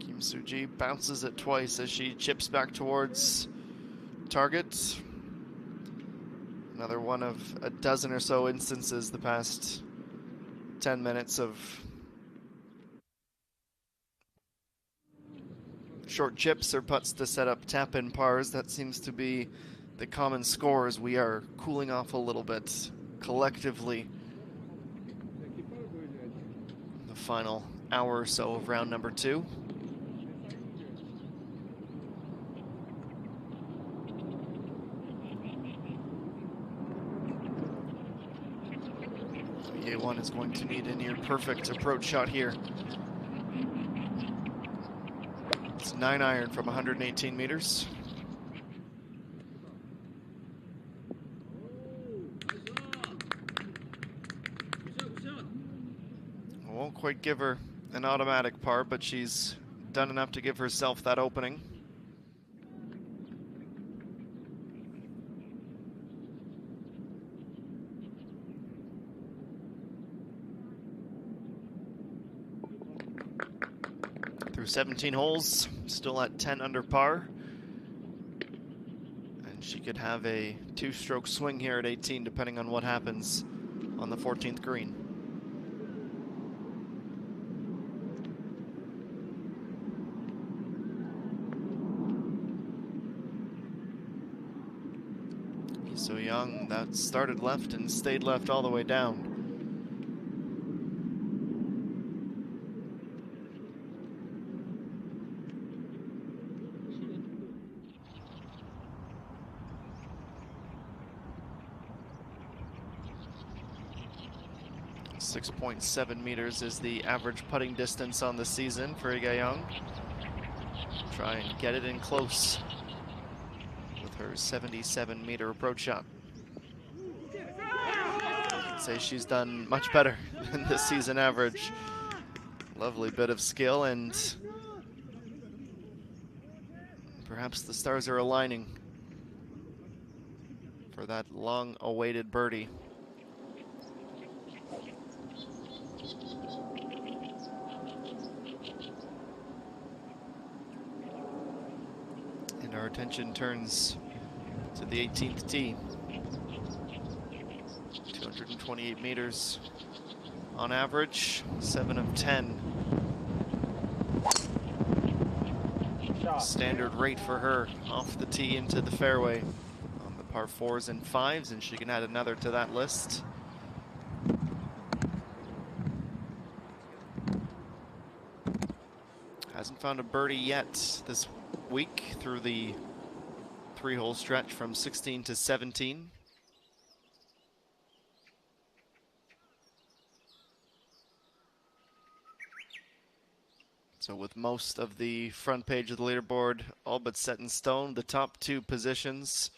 Kim Soo-ji bounces it twice as she chips back towards target. Another one of a dozen or so instances the past 10 minutes of short chips or putts to set up tap-in pars. That seems to be the common score as we are cooling off a little bit collectively. The final hour or so of round number 2. A1 is going to need a near perfect approach shot here. It's 9-iron from 118 meters. Won't quite give her an automatic par, but she's done enough to give herself that opening. Through 17 holes, still at 10 under par. And she could have a 2-stroke swing here at 18, depending on what happens on the 14th green. So Young, that started left and stayed left all the way down. .7 meters is the average putting distance on the season for Iga Young. Try and get it in close with her 77-meter approach shot. I'd say she's done much better than the season average. Lovely bit of skill, and perhaps the stars are aligning for that long-awaited birdie. And our attention turns to the 18th tee. 228 meters on average, 7 of 10. Standard rate for her off the tee into the fairway on the par 4s and 5s, and she can add another to that list. Hasn't found a birdie yet this week through the 3-hole stretch from 16 to 17. So with most of the front page of the leaderboard all but set in stone, the top 2 positions,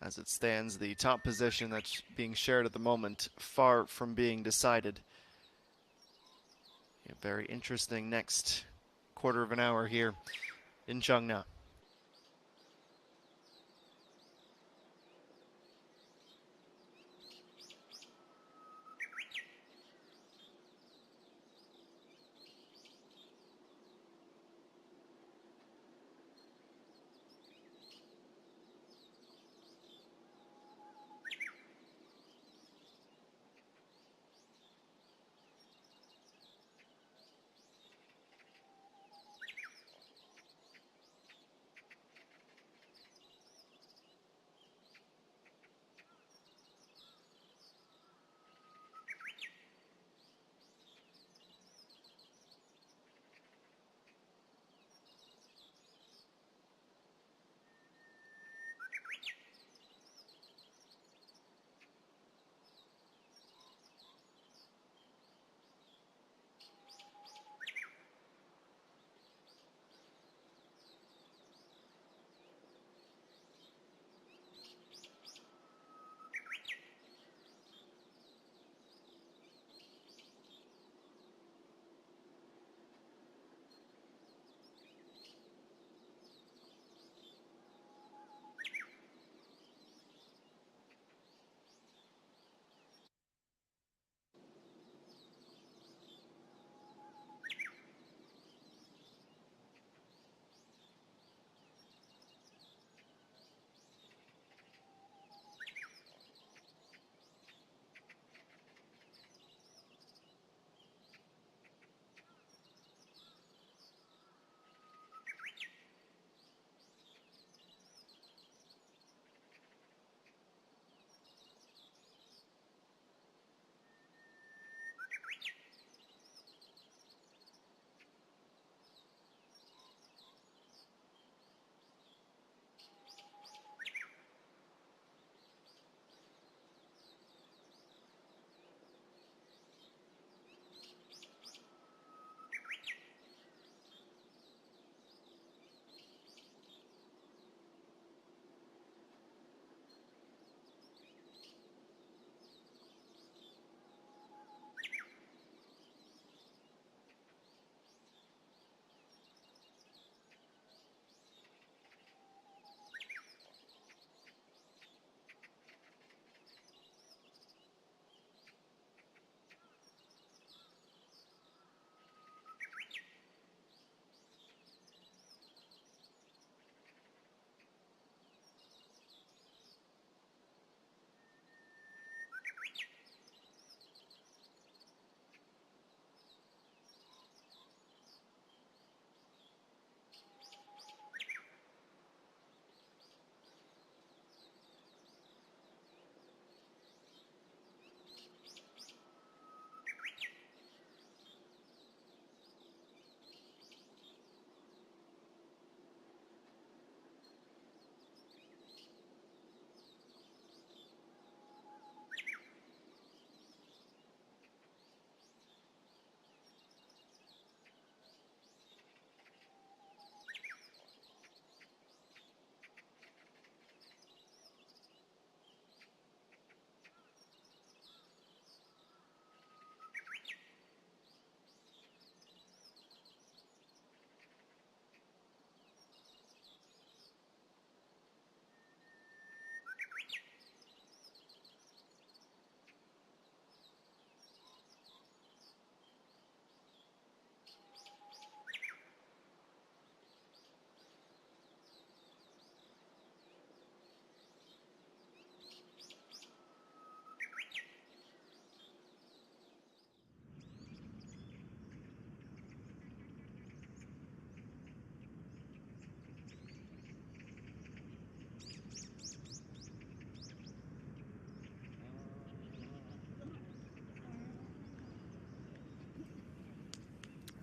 as it stands, the top position that's being shared at the moment, far from being decided. A very interesting next quarter of an hour here in Cheongna.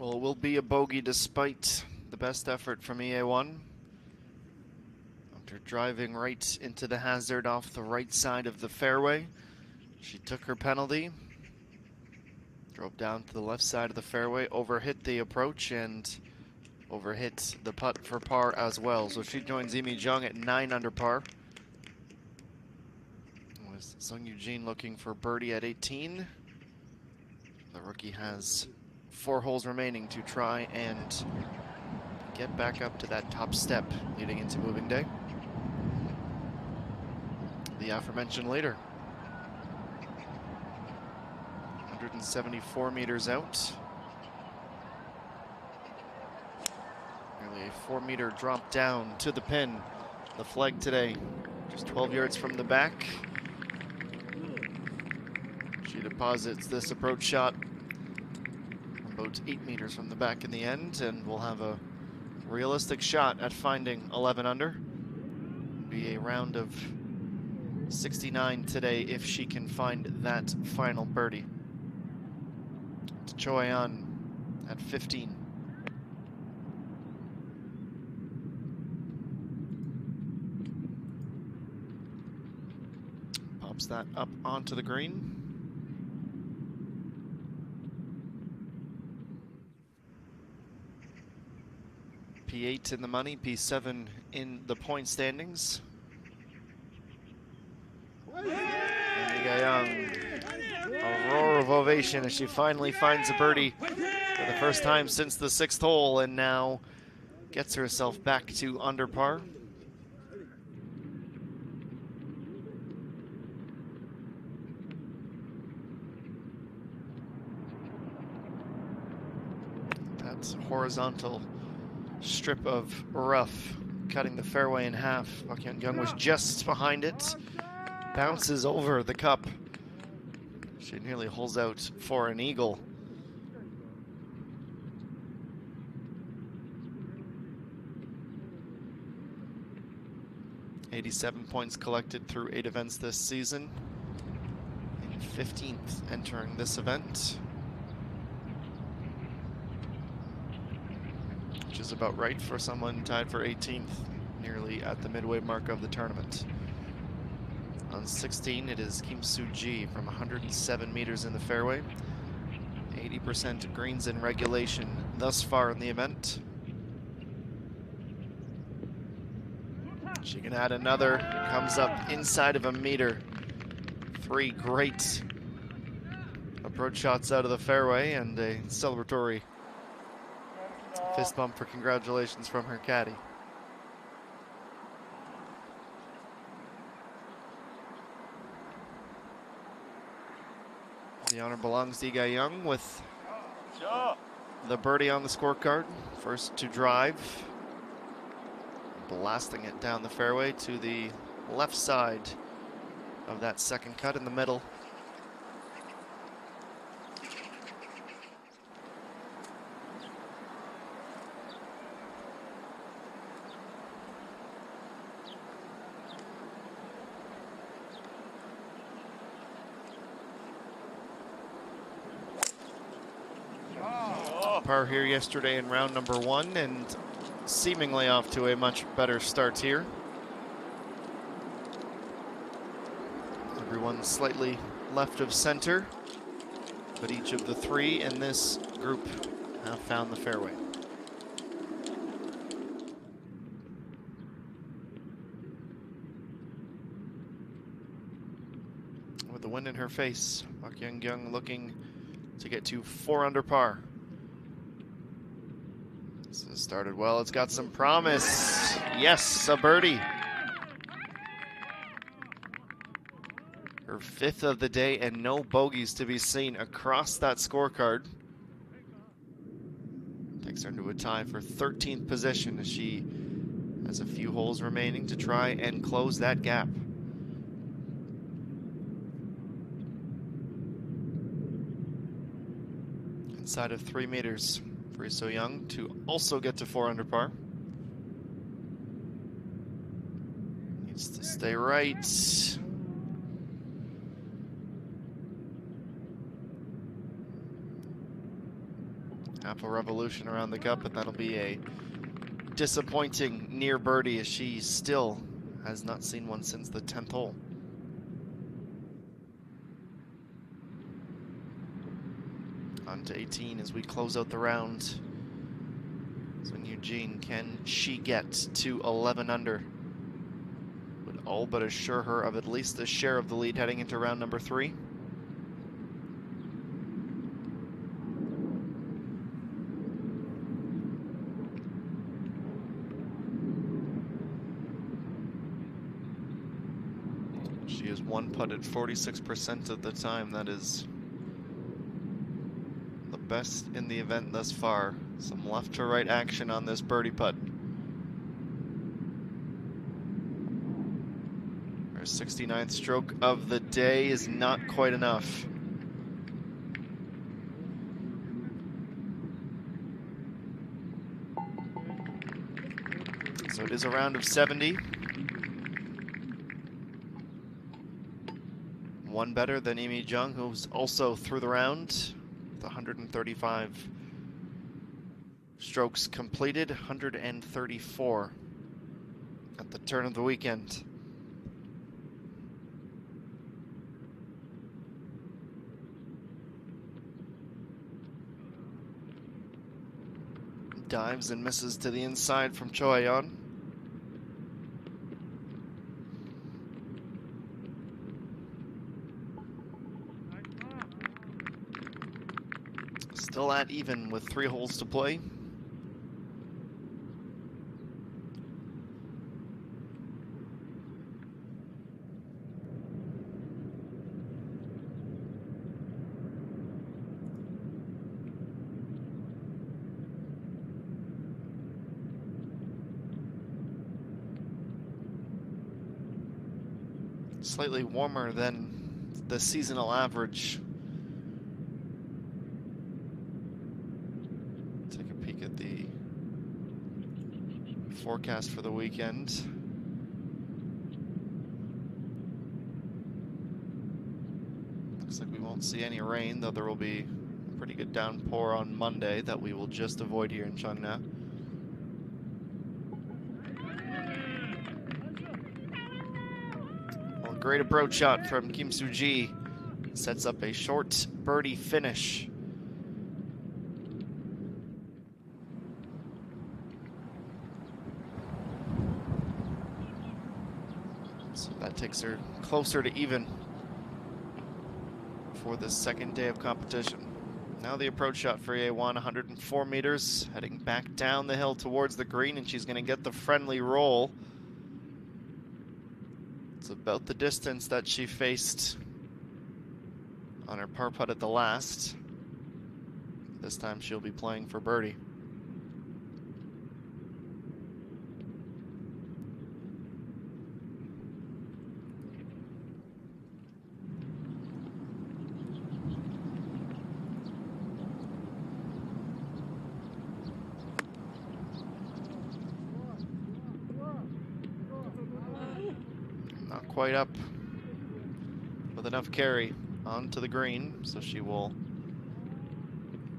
Well, it will be a bogey despite the best effort from EA1. After driving right into the hazard off the right side of the fairway, she took her penalty, drove down to the left side of the fairway, overhit the approach, and overhit the putt for par as well. So she joins Imi Jung at 9 under par. With Sung Eugene looking for birdie at 18. The rookie has 4 holes remaining to try and get back up to that top step leading into moving day. The aforementioned leader. 174 meters out. Nearly a 4-meter drop down to the pin. The flag today, just 12 yards from the back. She deposits this approach shot about 8 meters from the back in the end, and we'll have a realistic shot at finding 11 under. Be a round of 69 today if she can find that final birdie. To Choi An at 15. Pops that up onto the green. P8 in the money, P7 in the point standings. Young, a roar of ovation as she finally finds a birdie for the first time since the 6th hole, and now gets herself back to under par. That horizontal strip of rough cutting the fairway in half. Park Hyun-kyung was just behind it. Bounces over the cup. She nearly holes out for an eagle. $87 points collected through 8 events this season. And 15th entering this event, which is about right for someone tied for 18th, nearly at the midway mark of the tournament. On 16, it is Kim Soo-ji from 107 meters in the fairway. 80% greens in regulation thus far in the event. She can add another, comes up inside of a meter. 3 great approach shots out of the fairway and a celebratory fist bump for congratulations from her caddy. The honor belongs to Lee Young with the birdie on the scorecard. First to drive, blasting it down the fairway to the left side of that second cut in the middle. Par here yesterday in round number 1, and seemingly off to a much better start here. Everyone slightly left of center, but each of the 3 in this group have found the fairway. With the wind in her face, Park Hyun-kyung looking to get to 4 under par. This has started well. It's got some promise. Yes, a birdie. Her 5th of the day and no bogeys to be seen across that scorecard. Takes her into a tie for 13th position as she has a few holes remaining to try and close that gap. Inside of 3 meters for So Young to also get to 4 under par. Needs to stay right. half a revolution around the cup, but that'll be a disappointing near birdie as she still has not seen one since the 10th hole. On to 18 as we close out the round. So Eugene, can she get to 11 under? Would all but assure her of at least a share of the lead heading into round number 3. She is one putted 46% of the time. That is the best in the event thus far. Some left to right action on this birdie putt. Her 69th stroke of the day is not quite enough. So it is a round of 70. One better than Imi Jung, who's also through the round with 135 strokes completed, 134 at the turn of the weekend. Dives and misses to the inside from Choyon. Still at even with 3 holes to play. Slightly warmer than the seasonal average. Take a peek at the forecast for the weekend. Looks like we won't see any rain, though there will be a pretty good downpour on Monday that we will just avoid here in Cheongna. Well, a great approach shot from Kim Soo-ji sets up a short birdie finish. So that takes her closer to even for the second day of competition. Now the approach shot for A1, 104 meters, heading back down the hill towards the green, and she's going to get the friendly roll. It's about the distance that she faced on her par putt at the last. This time she'll be playing for birdie. Not quite up with enough carry onto the green, so she will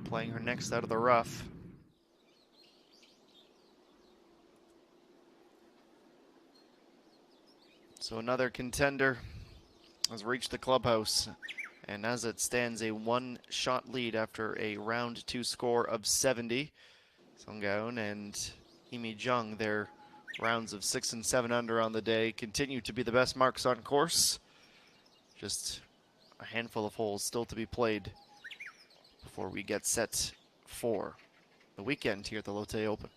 playing her next out of the rough. So another contender has reached the clubhouse, and as it stands, a one-shot lead after a round 2 score of 70. Song Gaon and Imi Jung, their rounds of 6 and 7 under on the day, continue to be the best marks on course. Just a handful of holes still to be played before we get set for the weekend here at the Lotte Open.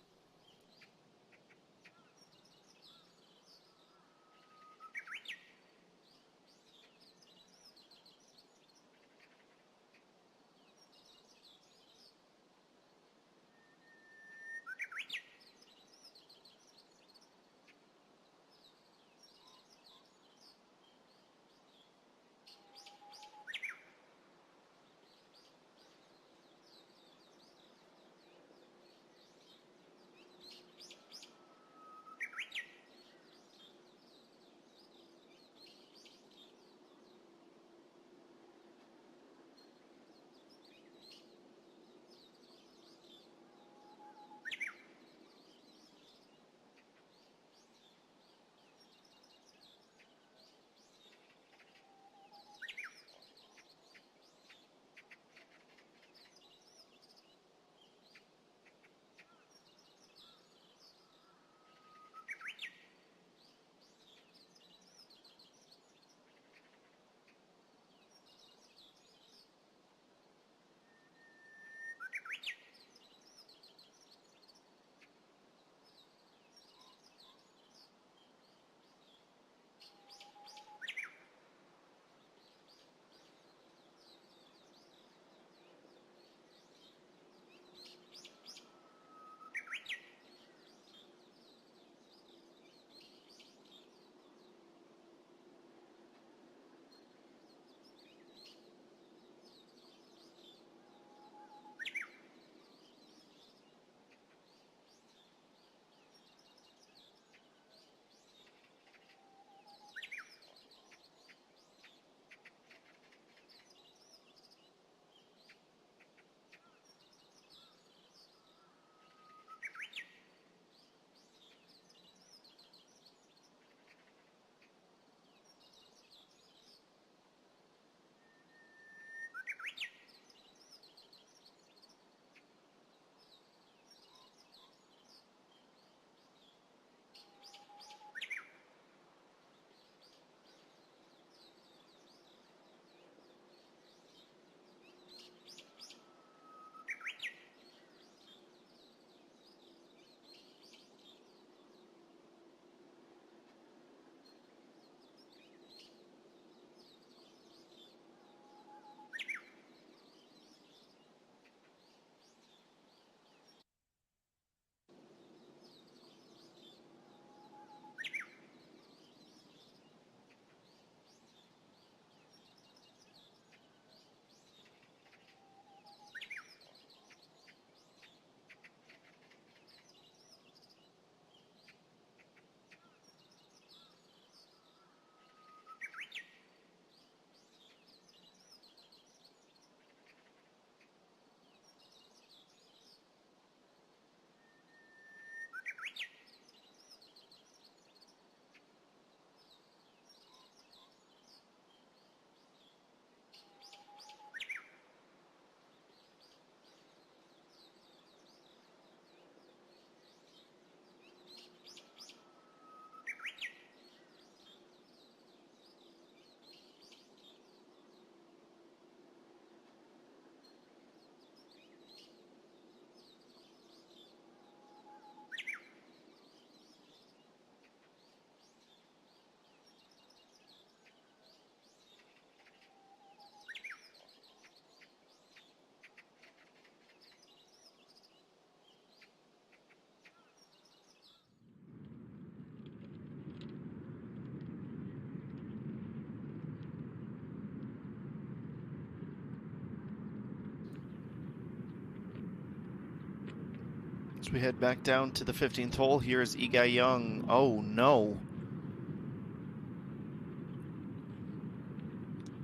As we head back down to the 15th hole, here's Iga Young. Oh no.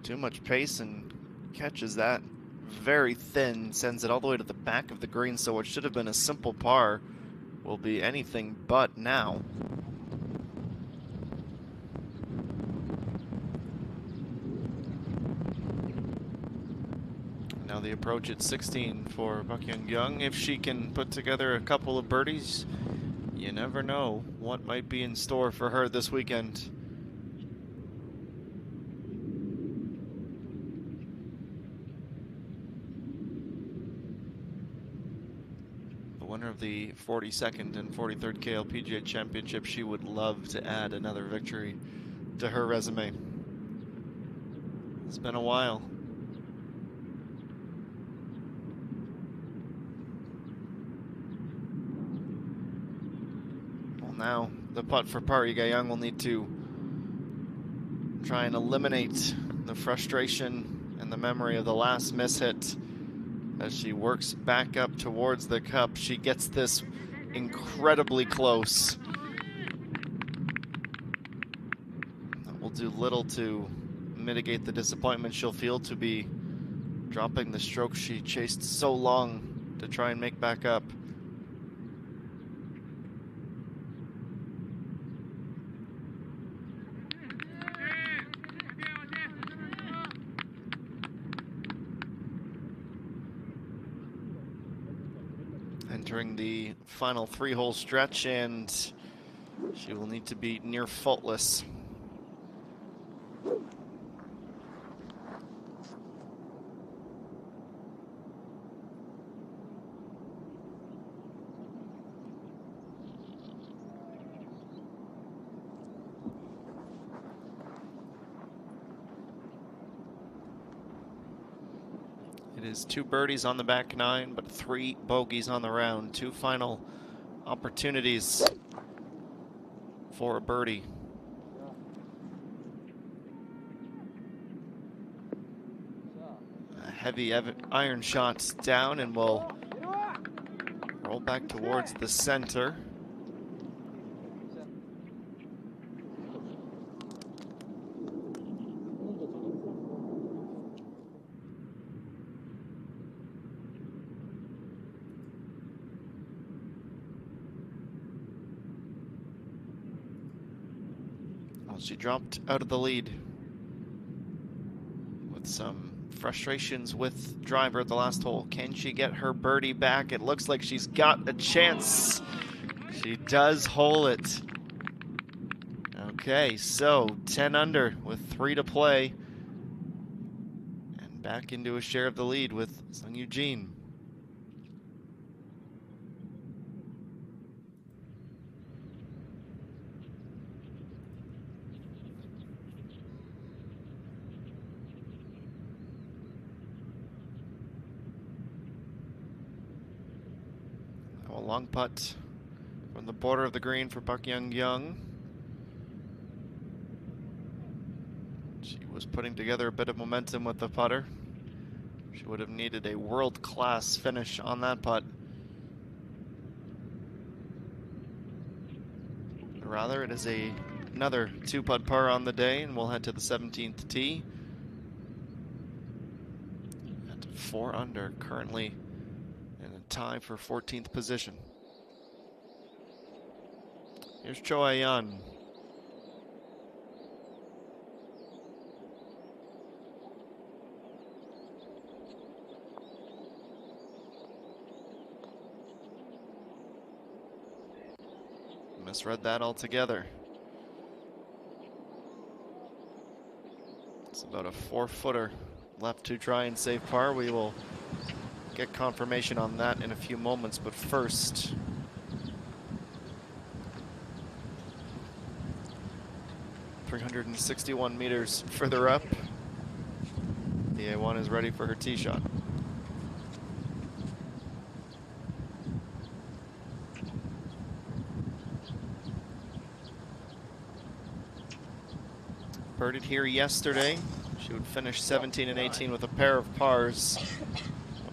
Too much pace and catches that very thin, sends it all the way to the back of the green, so what should have been a simple par will be anything but now. Now the approach at 16 for Bukyung Young. If she can put together a couple of birdies, you never know what might be in store for her this weekend. The winner of the 42nd and 43rd KLPGA Championship, she would love to add another victory to her resume. It's been a while. Now, the putt for par. Iga Young will need to try and eliminate the frustration and the memory of the last mishit as she works back up towards the cup. She gets this incredibly close. That will do little to mitigate the disappointment she'll feel to be dropping the stroke she chased so long to try and make back up. Entering the final 3-hole stretch, and she will need to be near faultless. It is 2 birdies on the back 9, but 3 bogeys on the round. 2 final opportunities for a birdie. A heavy iron shot down and will roll back towards the center. She dropped out of the lead with some frustrations with driver at the last hole. Can she get her birdie back? It looks like she's got a chance. She does hole it. Okay, so 10 under with 3 to play. And back into a share of the lead with Sung Eugene. A long putt from the border of the green for Bukyung Young. She was putting together a bit of momentum with the putter. She would have needed a world-class finish on that putt. Rather, it is another 2-putt par on the day, and we'll head to the 17th tee. At 4 under, currently in a tie for 14th position. Here's Cho Ayan. Misread that altogether. It's about a 4-footer left to try and save par. We will get confirmation on that in a few moments, but first, ...361 meters further up, the A1 is ready for her tee shot. Birdied here yesterday. She would finish 17 and 18 with a pair of pars.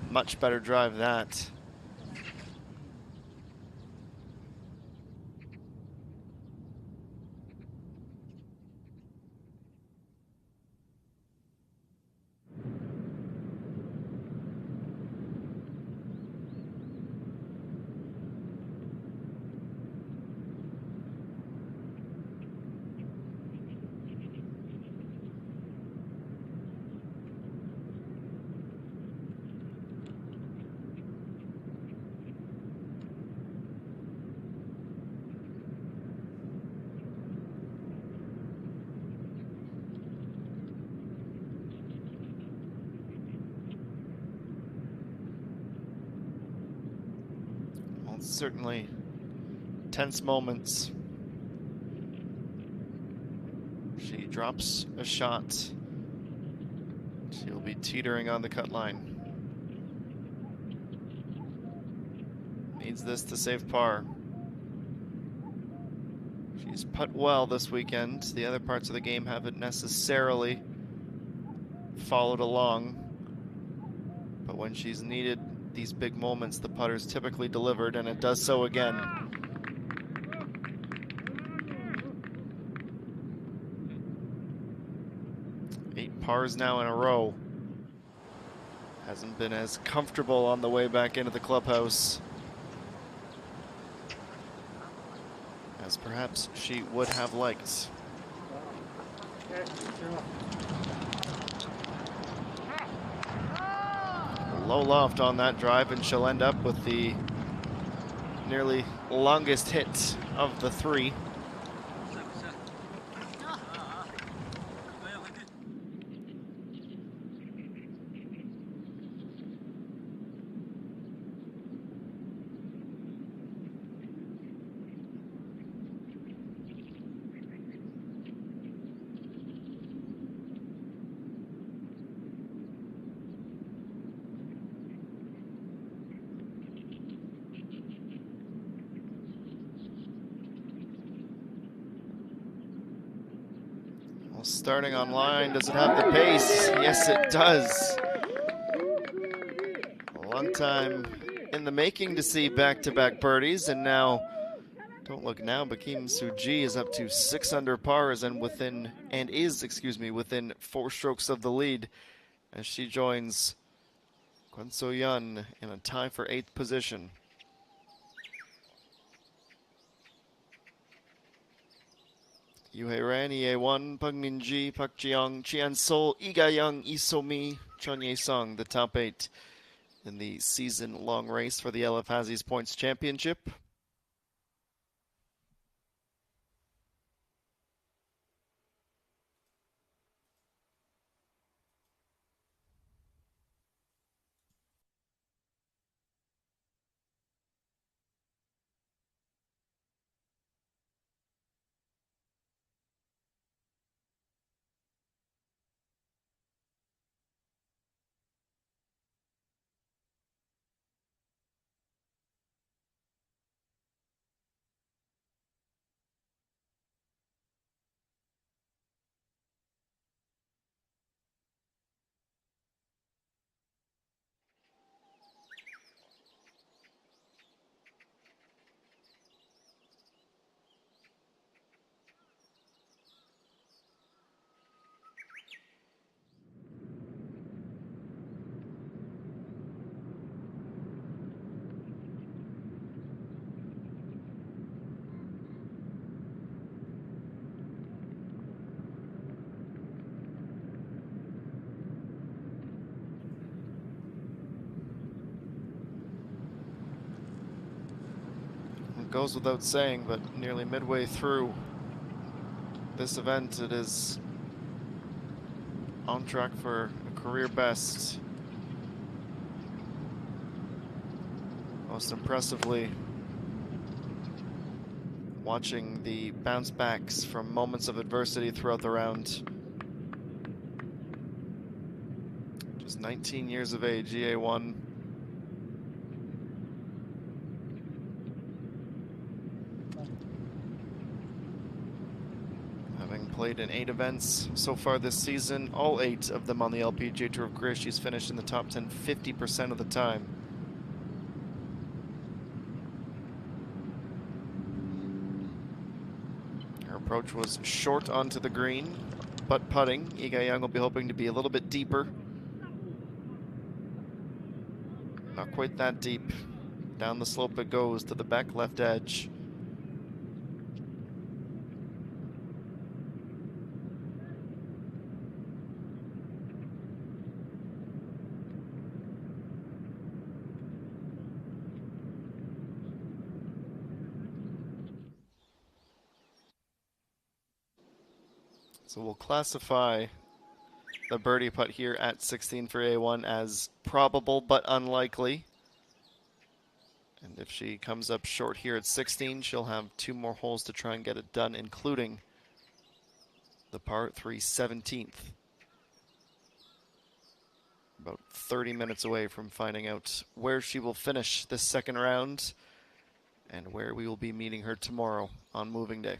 A much better drive that. Certainly tense moments. She drops a shot. She'll be teetering on the cut line. Needs this to save par. She's putt well this weekend. The other parts of the game haven't necessarily followed along. But when she's needed these big moments, the putter's typically delivered, and it does so again. 8 pars now in a row. Hasn't been as comfortable on the way back into the clubhouse as perhaps she would have liked. Low loft on that drive, and she'll end up with the nearly longest hit of the 3. Starting on line, does it have the pace? Yes, it does. A long time in the making to see back-to-back birdies, and now, don't look now, but Kim Soo-ji is up to 6 under pars and within 4 strokes of the lead as she joins Kwon So-yeon in a tie for 8th position. Yoo Hae-ran, Lee-Hae-won, Park Min-ji, Park Ji-young, Chi An-sol, Lee Ga-young, Lee So-mi, Chun Ye-sung, the top 8 in the season-long race for the LF Hazzies Points Championship. Goes without saying, but nearly midway through this event, it is on track for a career best. Most impressively, watching the bounce backs from moments of adversity throughout the round. Just 19 years of age, EA1. Played in 8 events so far this season, all 8 of them on the LPGA Tour of career. She's finished in the top 10 50% of the time. Her approach was short onto the green, but putting. Lee Ga-young will be hoping to be a little bit deeper. Not quite that deep. Down the slope it goes to the back left edge. So we'll classify the birdie putt here at 16 for A1 as probable but unlikely. And if she comes up short here at 16, she'll have 2 more holes to try and get it done, including the par 3 17th. About 30 minutes away from finding out where she will finish this second round and where we will be meeting her tomorrow on moving day.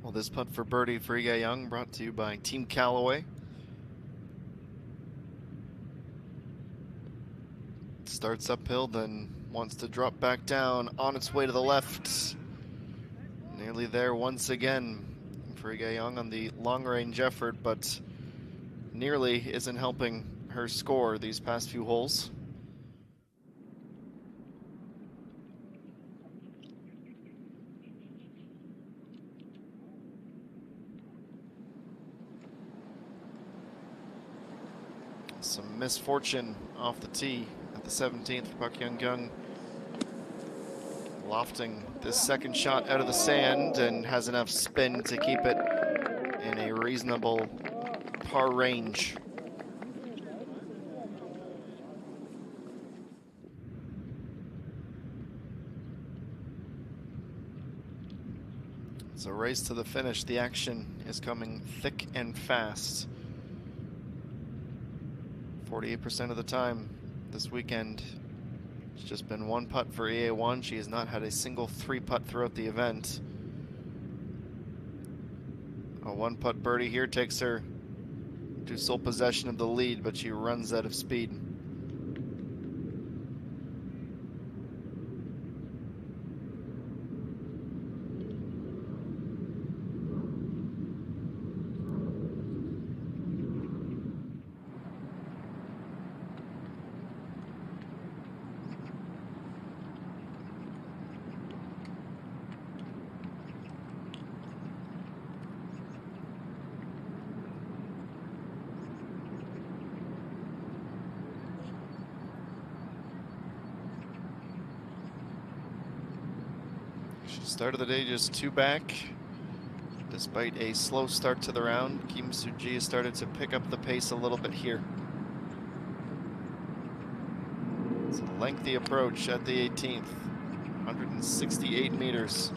Well, this putt for birdie for Ige Young, brought to you by Team Callaway. Starts uphill, then wants to drop back down on its way to the left. Nearly there once again for Ige Young on the long-range effort, but nearly isn't helping her score these past few holes. Some misfortune off the tee at the 17th for Park Hyung-kyung. Lofting this second shot out of the sand and has enough spin to keep it in a reasonable par range. It's a race to the finish. The action is coming thick and fast. 48% of the time this weekend, it's just been one putt for EA1. She has not had a single three putt throughout the event. A one putt birdie here takes her to sole possession of the lead, but she runs out of speed. She started the day just two back. Despite a slow start to the round, Kim Soo-ji has started to pick up the pace a little bit here. It's a lengthy approach at the 18th, 168 meters.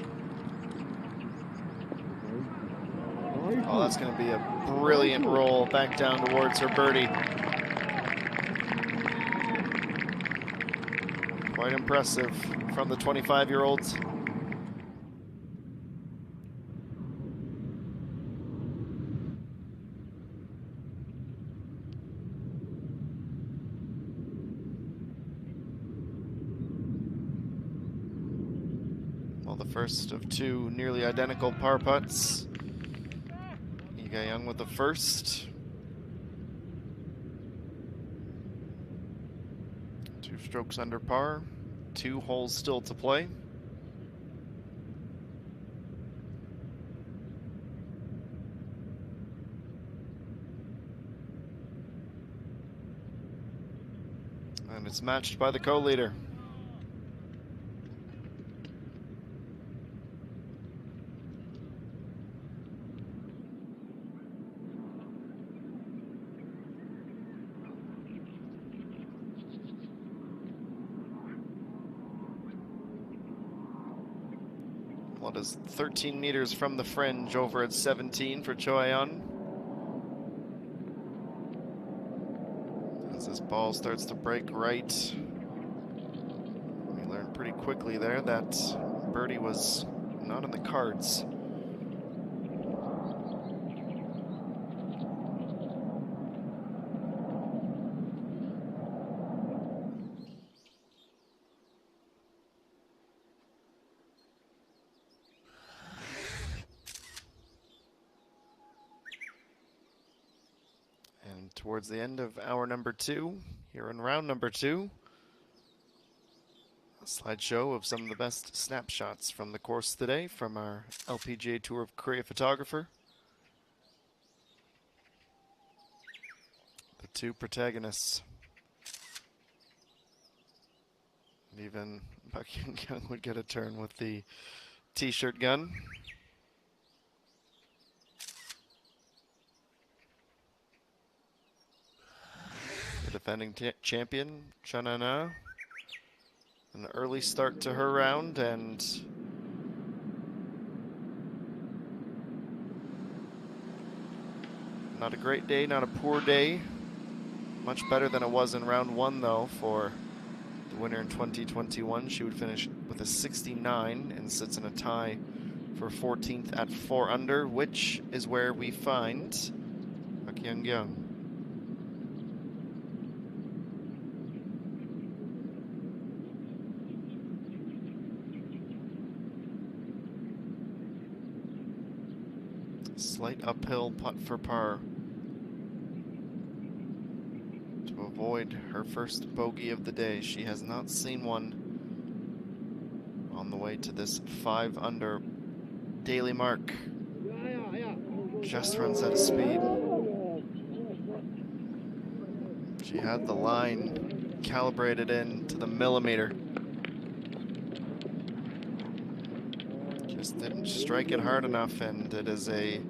Oh, that's going to be a brilliant roll back down towards her birdie. Quite impressive from the 25-year-olds. Well, the first of two nearly identical par putts. Ige Young with the first. 2 strokes under par. 2 holes still to play. And it's matched by the co-leader. What is 13 meters from the fringe over at 17 for Cho Ayon. As this ball starts to break right, we learned pretty quickly there that birdie was not in the cards. And towards the end of hour number 2, here in round number 2, a slideshow of some of the best snapshots from the course today from our LPGA Tour of Korea photographer. The 2 protagonists. And even Park Hyung-kyung would get a turn with the t-shirt gun. The defending champion, Chanana. An early start to her round, and not a great day, not a poor day. Much better than it was in round 1, though, for the winner in 2021. She would finish with a 69 and sits in a tie for 14th at 4 under, which is where we find Park Hyung-kyung. Slight uphill putt for par to avoid her first bogey of the day. She has not seen one on the way to this 5 under daily mark. Just runs out of speed. She had the line calibrated in to the millimeter. Just didn't strike it hard enough, and it is a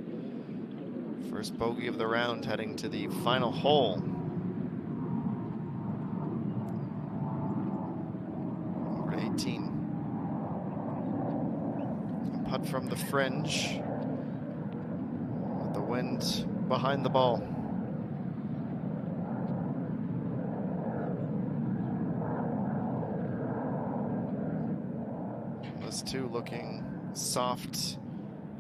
first bogey of the round heading to the final hole. Over to 18. A putt from the fringe with the wind behind the ball. This too looking soft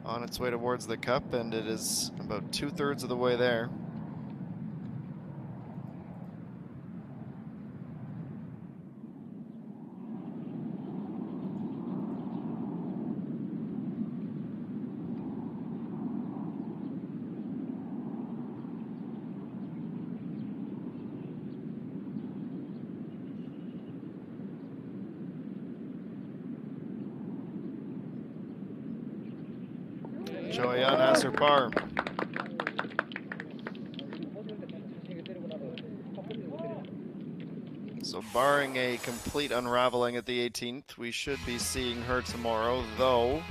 on its way towards the cup, and it is about 2/3 of the way there. Joyan has her par. So barring a complete unraveling at the 18th, we should be seeing her tomorrow, though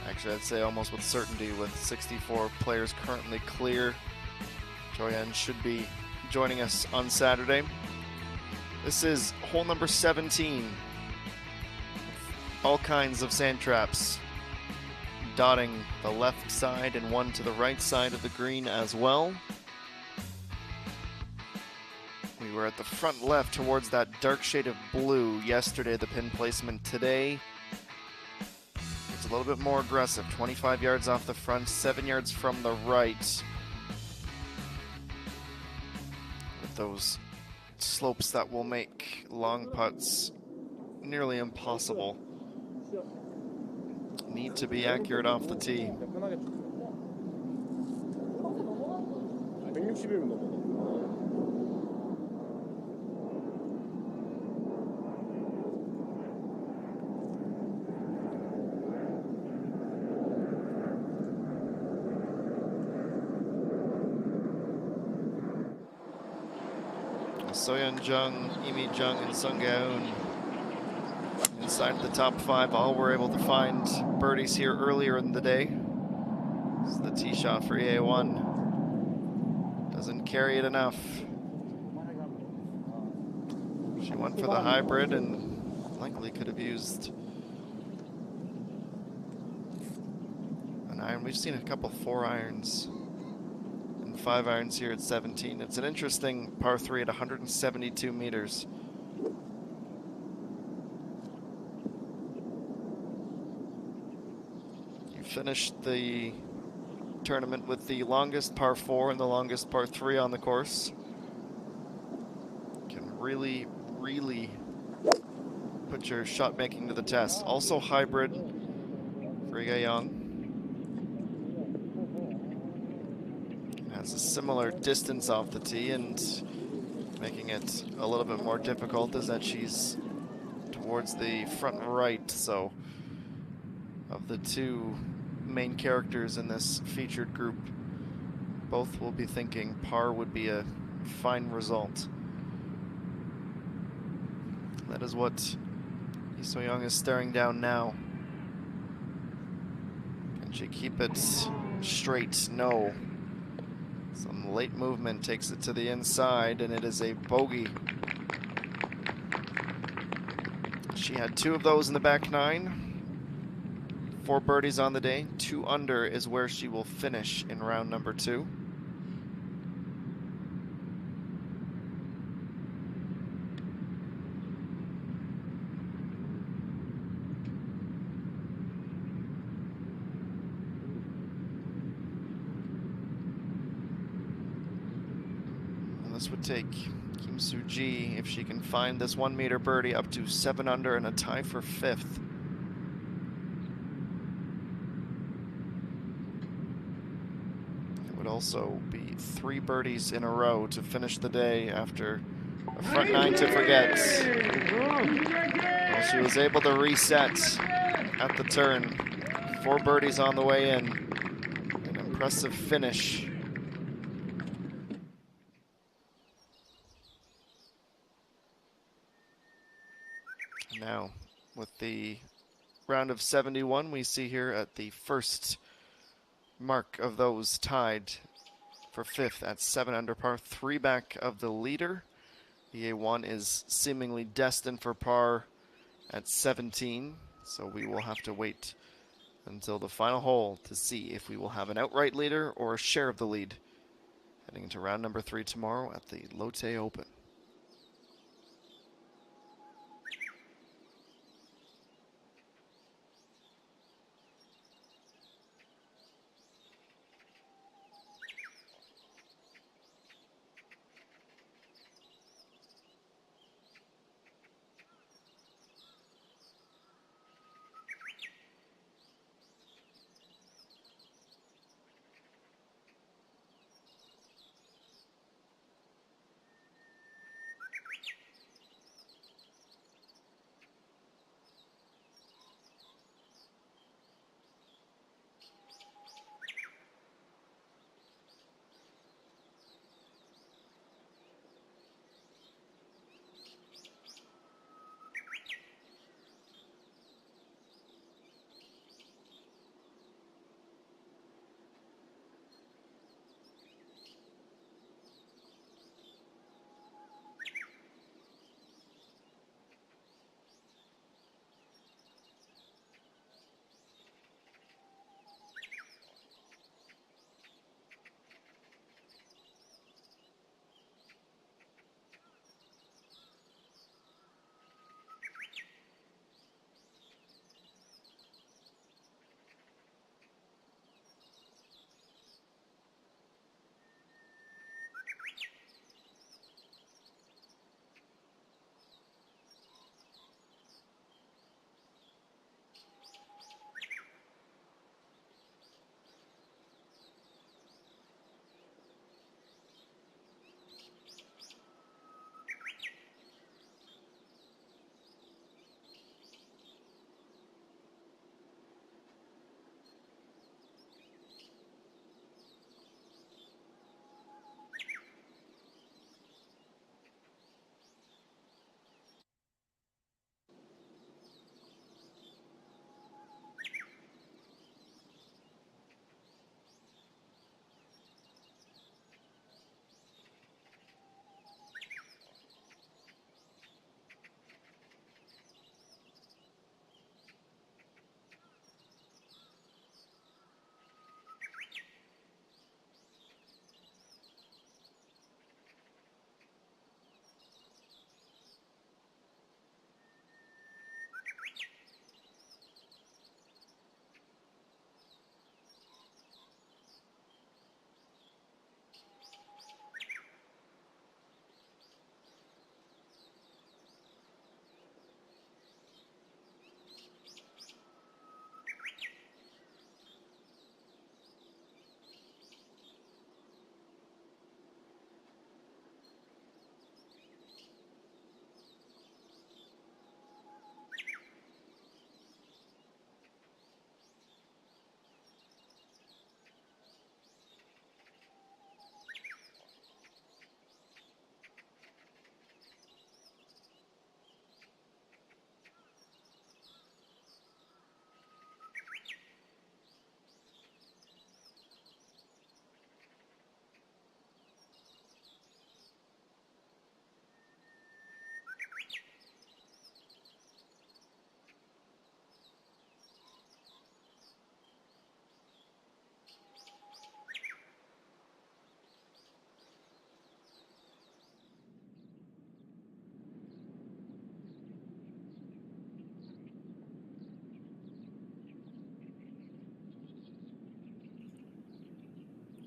actually I'd say almost with certainty, with 64 players currently clear, Joyan should be joining us on Saturday. This is hole number 17. All kinds of sand traps dotting the left side and one to the right side of the green as well. We were at the front left towards that dark shade of blue yesterday, the pin placement today. It's a little bit more aggressive, 25 yards off the front, 7 yards from the right. With those slopes that will make long putts nearly impossible. Need to be accurate off the tee. Soyeon Jung, Imi Jung, and Sung Gaeun inside the top 5. All were able to find birdies here earlier in the day. This is the tee shot for EA1. Doesn't carry it enough. She went for the hybrid and likely could have used an iron. We've seen a couple 4 irons and 5 irons here at 17. It's an interesting par 3 at 172 meters. Finished the tournament with the longest par 4 and the longest par 3 on the course. Can really, really put your shot making to the test. Also hybrid for Young. Has a similar distance off the tee, and making it a little bit more difficult is that she's towards the front right. So of the two main characters in this featured group, both will be thinking par would be a fine result. That is what Lee So-young is staring down now. Can she keep it straight? No. Some late movement takes it to the inside, and it is a bogey. She had 2 of those in the back 9. 4 birdies on the day. 2 under is where she will finish in round number 2. And this would take Kim Soo-ji, if she can find this 1 meter birdie, up to 7 under and a tie for 5th. also be 3 birdies in a row to finish the day after a front 9 to forget. Well, she was able to reset at the turn. 4 birdies on the way in. An impressive finish. Now, with the round of 71, we see here at the first mark of those tied for 5th at 7 under par, 3 back of the leader. EA1 is seemingly destined for par at 17, so we will have to wait until the final hole to see if we will have an outright leader or a share of the lead heading into round number 3 tomorrow at the Lotte Open.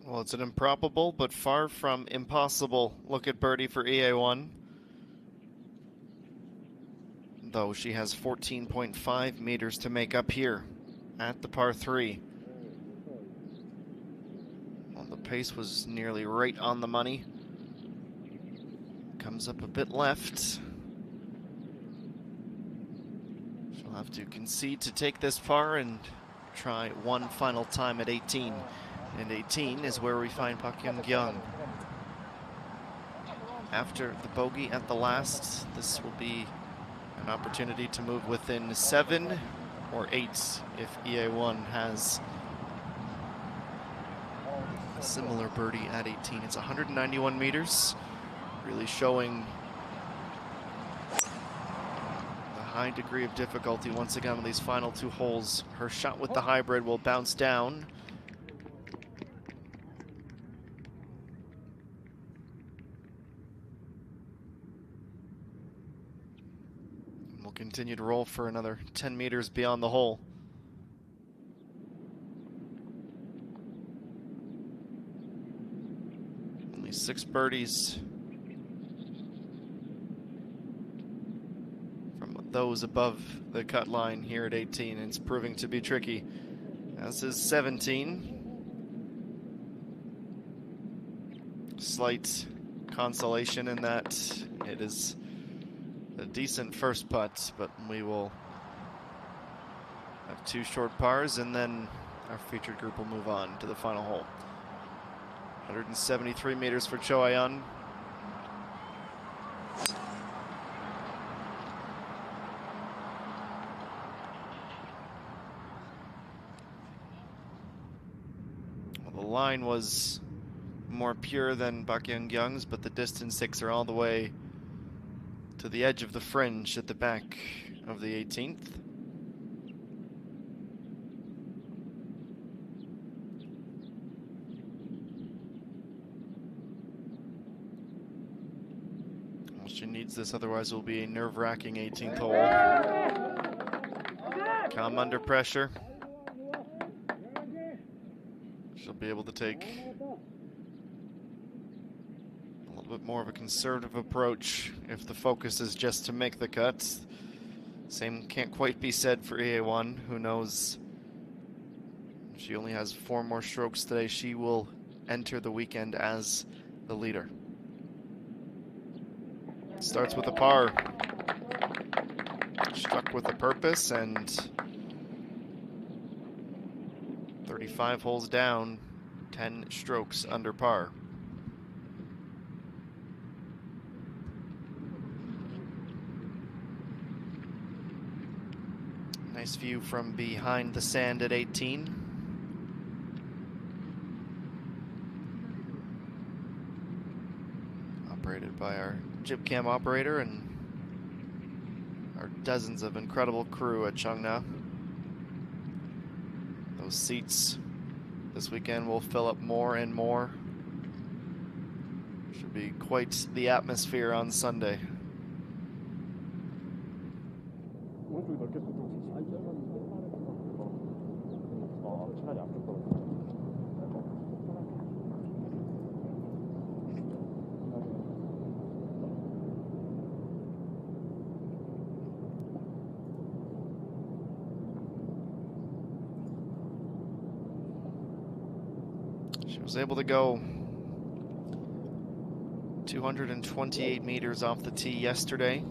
Well, it's an improbable but far from impossible look at birdie for EA1. Though she has 14.5 meters to make up here at the par 3. On the pace was nearly right on the money. Comes up a bit left. She'll have to concede to take this par and try one final time at 18. And 18 is where we find Park Young-kyung. After the bogey at the last, this will be an opportunity to move within 7 or 8 if EA1 has a similar birdie at 18. It's 191 meters, really showing the high degree of difficulty once again on these final 2 holes. Her shot with the hybrid will bounce down. Continue to roll for another 10 meters beyond the hole. Only 6 birdies from those above the cut line here at 18. It's proving to be tricky, as is 17. Slight consolation in that it is a decent first putt, but we will have 2 short pars, and then our featured group will move on to the final hole. 173 meters for Cho Ayeon. Well, the line was more pure than Park Young-kyung's, but the distance takes her all the way to the edge of the fringe at the back of the 18th. Well, she needs this, otherwise it will be a nerve-wracking 18th hole. Calm under pressure. She'll be able to take a bit more of a conservative approach if the focus is just to make the cuts. Same can't quite be said for EA1. Who knows? She only has 4 more strokes today. She will enter the weekend as the leader. Starts with a par. Struck with a purpose, and 35 holes down, 10 strokes under par. Nice view from behind the sand at 18. Operated by our jib cam operator and our dozens of incredible crew at Cheongna. Those seats this weekend will fill up more and more. Should be quite the atmosphere on Sunday. She was able to go 228 meters off the tee yesterday.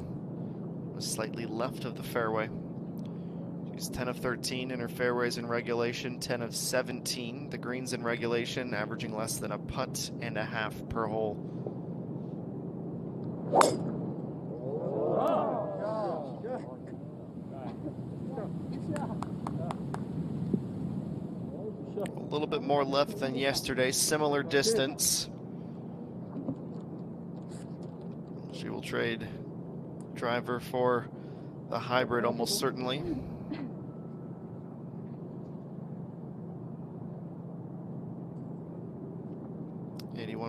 Was slightly left of the fairway. She's 10 of 13 in her fairways in regulation, 10 of 17 the greens in regulation, averaging less than a putt and a half per hole. A little bit more left than yesterday, similar distance. She will trade driver for the hybrid almost certainly.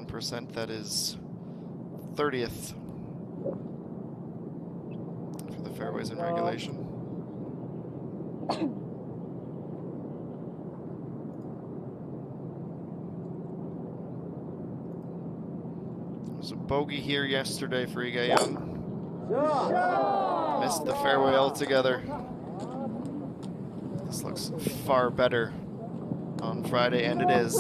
%, that is 30th for the fairways in regulation. There was a bogey here yesterday for Lee Ga-young. Missed the fairway altogether. This looks far better on Friday, and it is.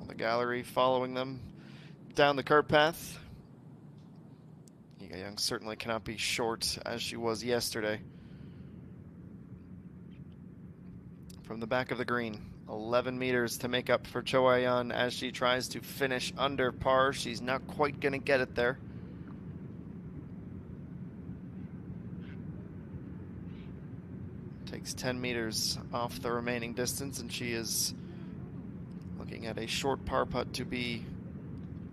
The gallery following them down the cart path. Yiga Young certainly cannot be short as she was yesterday. From the back of the green, 11 meters to make up for Cho Ayan as she tries to finish under par. She's not quite going to get it there. Takes 10 meters off the remaining distance, and she is looking at a short par putt to be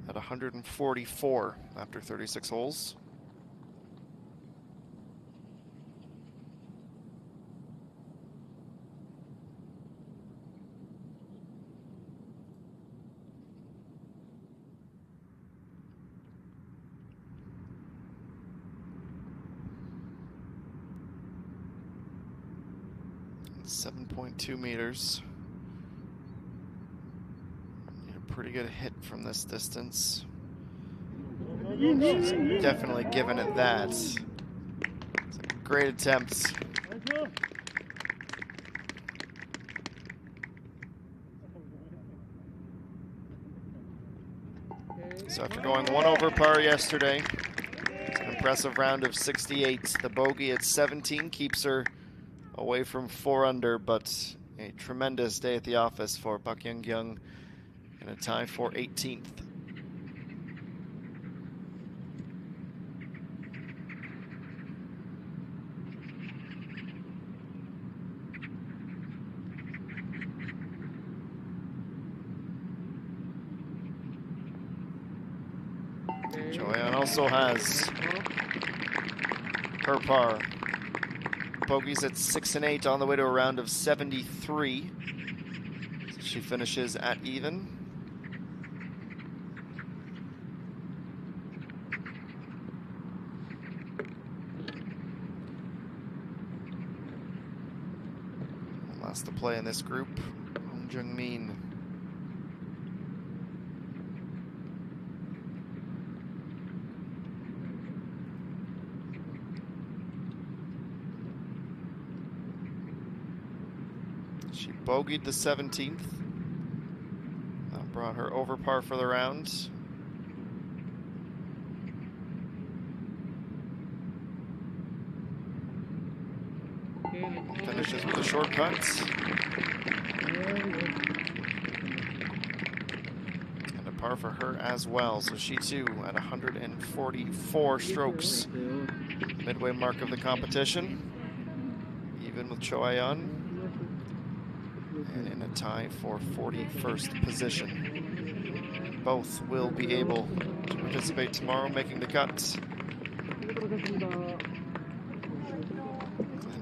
at 144 after 36 holes. It's 7.2 meters. Need a pretty good hit from this distance. She's definitely given it that. It's a great attempt. So after going one over par yesterday, it's an impressive round of 68. The bogey at 17 keeps her away from 4 under, but a tremendous day at the office for Pak Young Young and a tie for 18th. Joanne also has her par. Bogeys at 6 and 8 on the way to a round of 73. So she finishes at even. And last to play in this group, Hong Jung-min. She bogeyed the 17th. That brought her over par for the round. Finishes with a short putt. And a par for her as well. So she too at 144 strokes. Midway mark of the competition. Even with Cho Ayan. And in a tie for 41st position. Both will be able to participate tomorrow, making the cut. And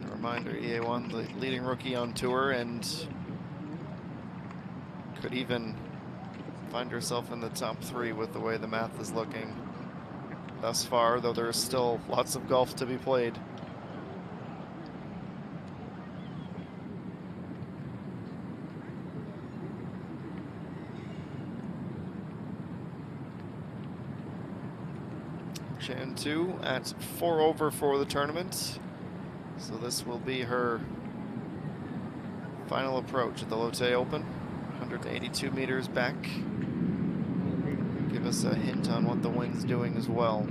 a reminder, EA1, the leading rookie on tour, and could even find herself in the top 3 with the way the math is looking thus far, though there is still lots of golf to be played. Chan 2 at 4 over for the tournament. So this will be her final approach at the Lotte Open. 182 meters back. Give us a hint on what the wing's doing as well.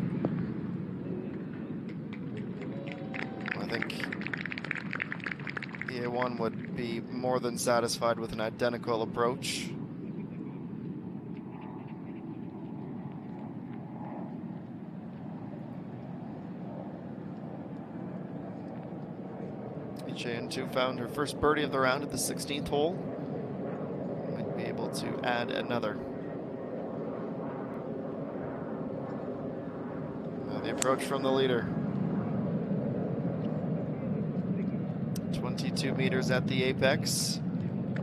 I think EA1 would be more than satisfied with an identical approach. Chan 2 found her first birdie of the round at the 16th hole. Might be able to add another. Now the approach from the leader. 22 meters at the apex. A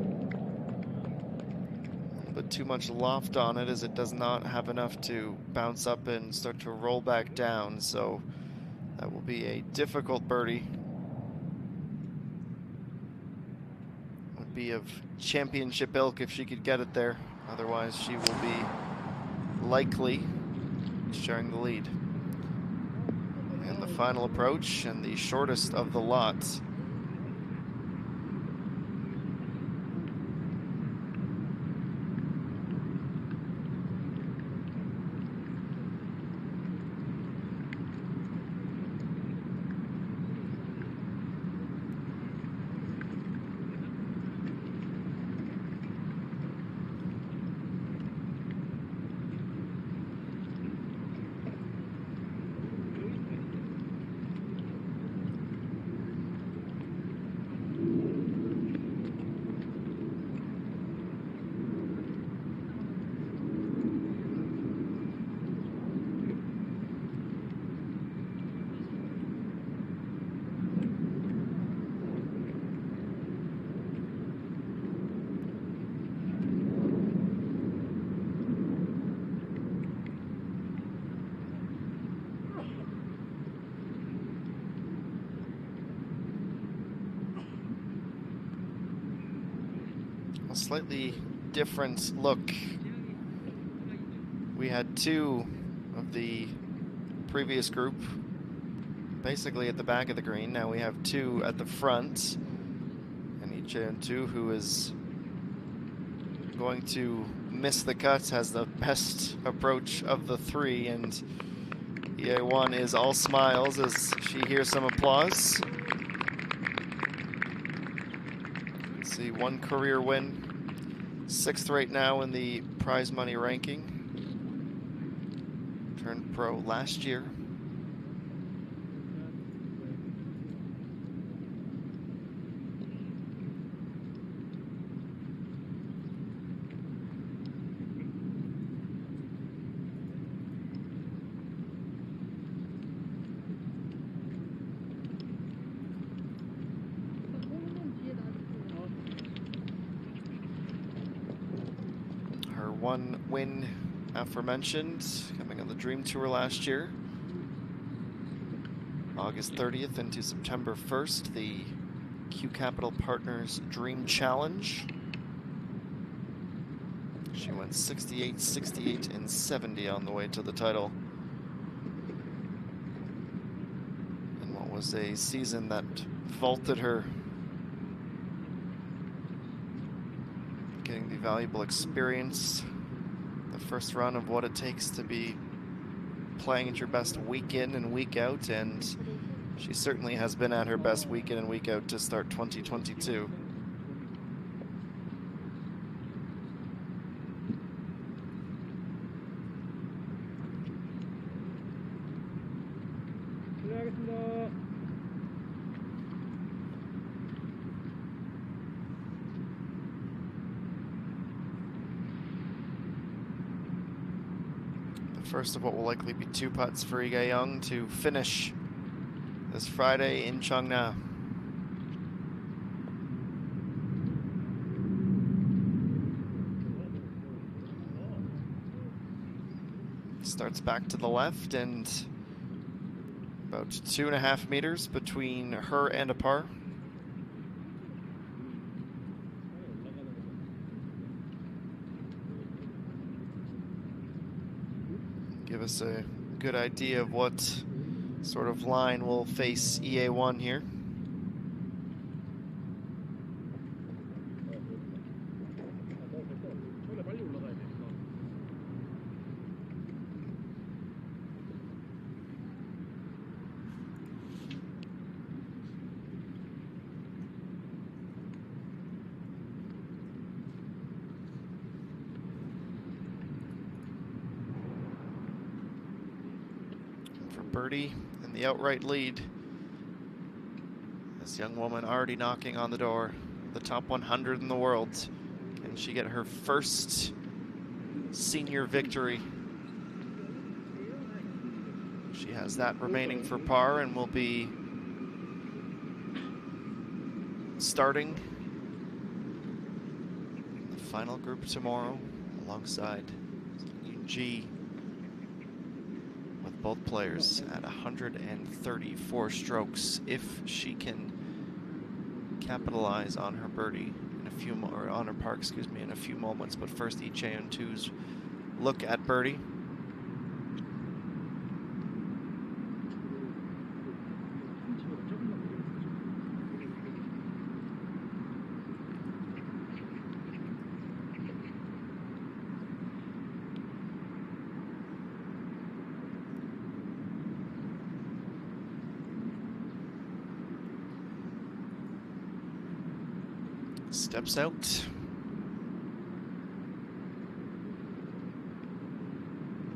little bit too much loft on it, as it does not have enough to bounce up and start to roll back down. So that will be a difficult birdie. Be of championship ilk if she could get it there. Otherwise, she will be likely sharing the lead. final approach and the shortest of the lot. A slightly different look. We had two of the previous group basically at the back of the green. Now we have two at the front. And EJ2, who is going to miss the cut, has the best approach of the three, and EA1 is all smiles as she hears some applause. See, one career win, 6th right now in the prize money ranking. Turned pro last year. One win aforementioned, coming on the Dream Tour last year. August 30th into September 1st, the Q Capital Partners Dream Challenge. She went 68, 68, and 70 on the way to the title. And what was a season that vaulted her, getting the valuable experience, the first run of what it takes to be playing at your best week in and week out, and she certainly has been at her best week in and week out to start 2022. First of what will likely be two putts for Ige Young to finish this Friday in Cheongna. Starts back to the left and about 2.5 meters between her and a par. Give us a good idea of what sort of line will face EA1 here. Birdie in the outright lead. This young woman already knocking on the door. The top 100 in the world. Can she get her first senior victory? She has that remaining for par and will be starting the final group tomorrow alongside ENG. Both players at 134 strokes if she can capitalize on her birdie in a few more, on her par, excuse me, in a few moments. But first, EJ2's look at birdie. steps out.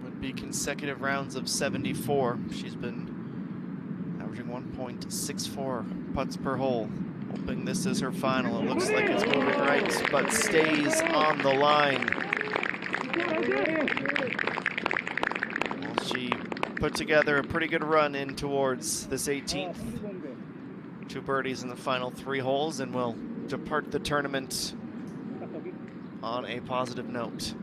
Would be consecutive rounds of 74. She's been averaging 1.64 putts per hole. Hoping this is her final. It looks like it's moving right, but stays on the line. Well, she put together a pretty good run in towards this 18th. 2 birdies in the final 3 holes, and will depart the tournament on a positive note.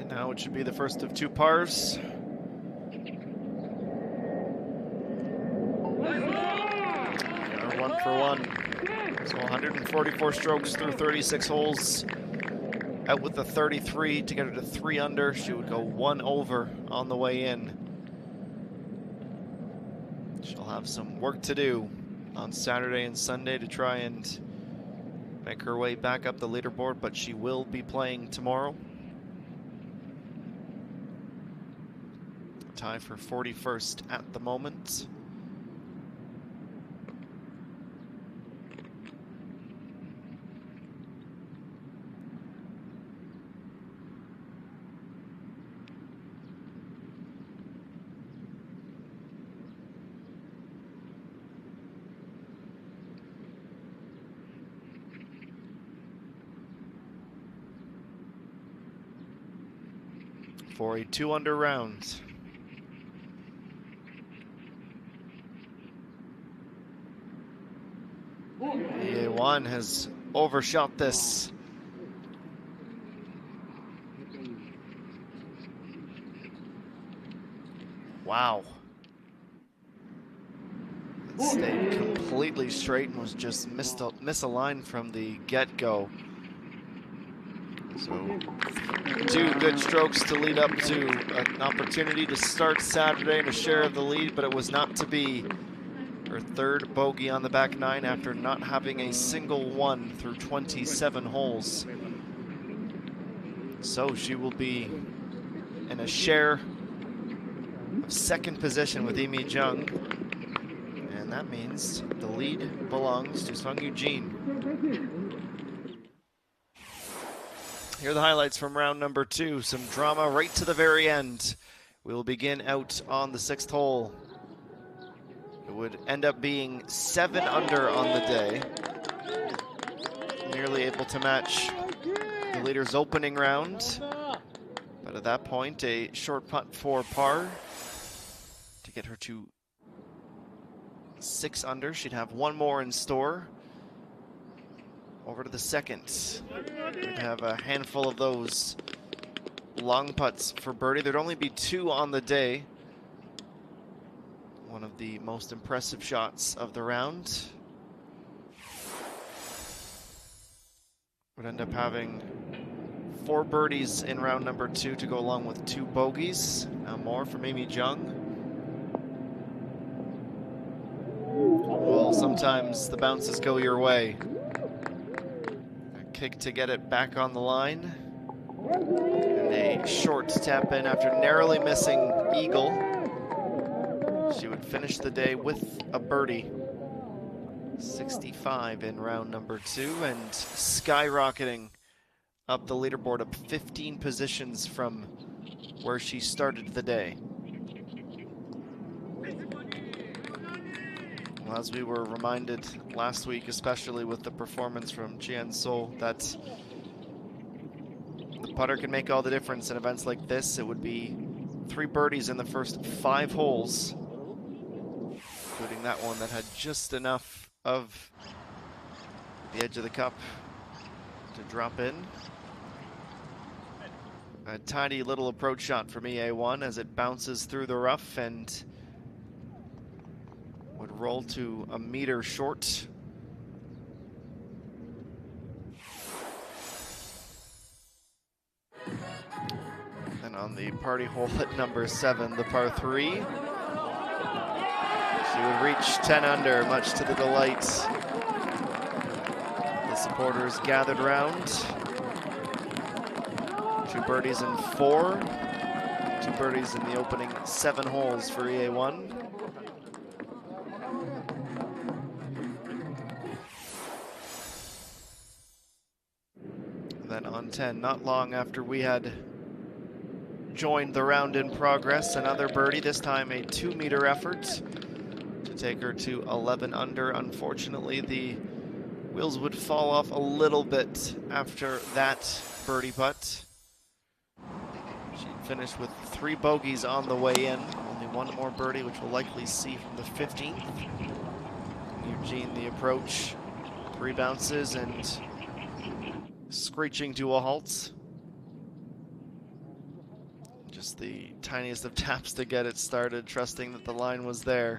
Now it should be the first of 2 pars. Or 1 for 1. So 144 strokes through 36 holes. Out with the 33 to get her to 3 under. She would go 1 over on the way in. She'll have some work to do on Saturday and Sunday to try and make her way back up the leaderboard, but she will be playing tomorrow. Tie for 41st at the moment. For a 2 under round. EA1 has overshot this. Wow. It stayed completely straight and was just misaligned from the get-go. So 2 good strokes to lead up to an opportunity to start Saturday and a share of the lead, but it was not to be. Her 3rd bogey on the back 9 after not having a single one through 27 holes. So she will be in a share of 2nd position with Imi Jung. And that means the lead belongs to Sung Eugene. Here are the highlights from round number 2. Some drama right to the very end. We will begin out on the 6th hole. It would end up being 7 under on the day. Nearly able to match the leader's opening round. But at that point, a short putt for par to get her to 6 under. She'd have 1 more in store. Over to the 2nd. We'd have a handful of those long putts for birdie. There'd only be 2 on the day. One of the most impressive shots of the round. Would end up having 4 birdies in round number 2 to go along with 2 bogeys. Now more from Imi Jung. Well, sometimes the bounces go your way. A kick to get it back on the line. And a short tap in after narrowly missing eagle. She would finish the day with a birdie. 65 in round number 2 and skyrocketing up the leaderboard, up 15 positions from where she started the day. Well, as we were reminded last week, especially with the performance from Jian So, that the putter can make all the difference in events like this. It would be 3 birdies in the first 5 holes. Including that one that had just enough of the edge of the cup to drop in. A tiny little approach shot from EA1 as it bounces through the rough and would roll to a meter short. on the party hole at number 7, the par 3. She would reach 10 under, much to the delight. The supporters gathered round. 2 birdies in 4. 2 birdies in the opening 7 holes for EA1. And then on 10, not long after we had joined the round in progress, another birdie, this time a 2-meter effort to take her to 11 under. Unfortunately, the wheels would fall off a little bit after that birdie putt. She finished with 3 bogeys on the way in. Only 1 more birdie, which we'll likely see from the 15th. Eugene, the approach, 3 bounces and screeching to a halt. Just the tiniest of taps to get it started, trusting that the line was there.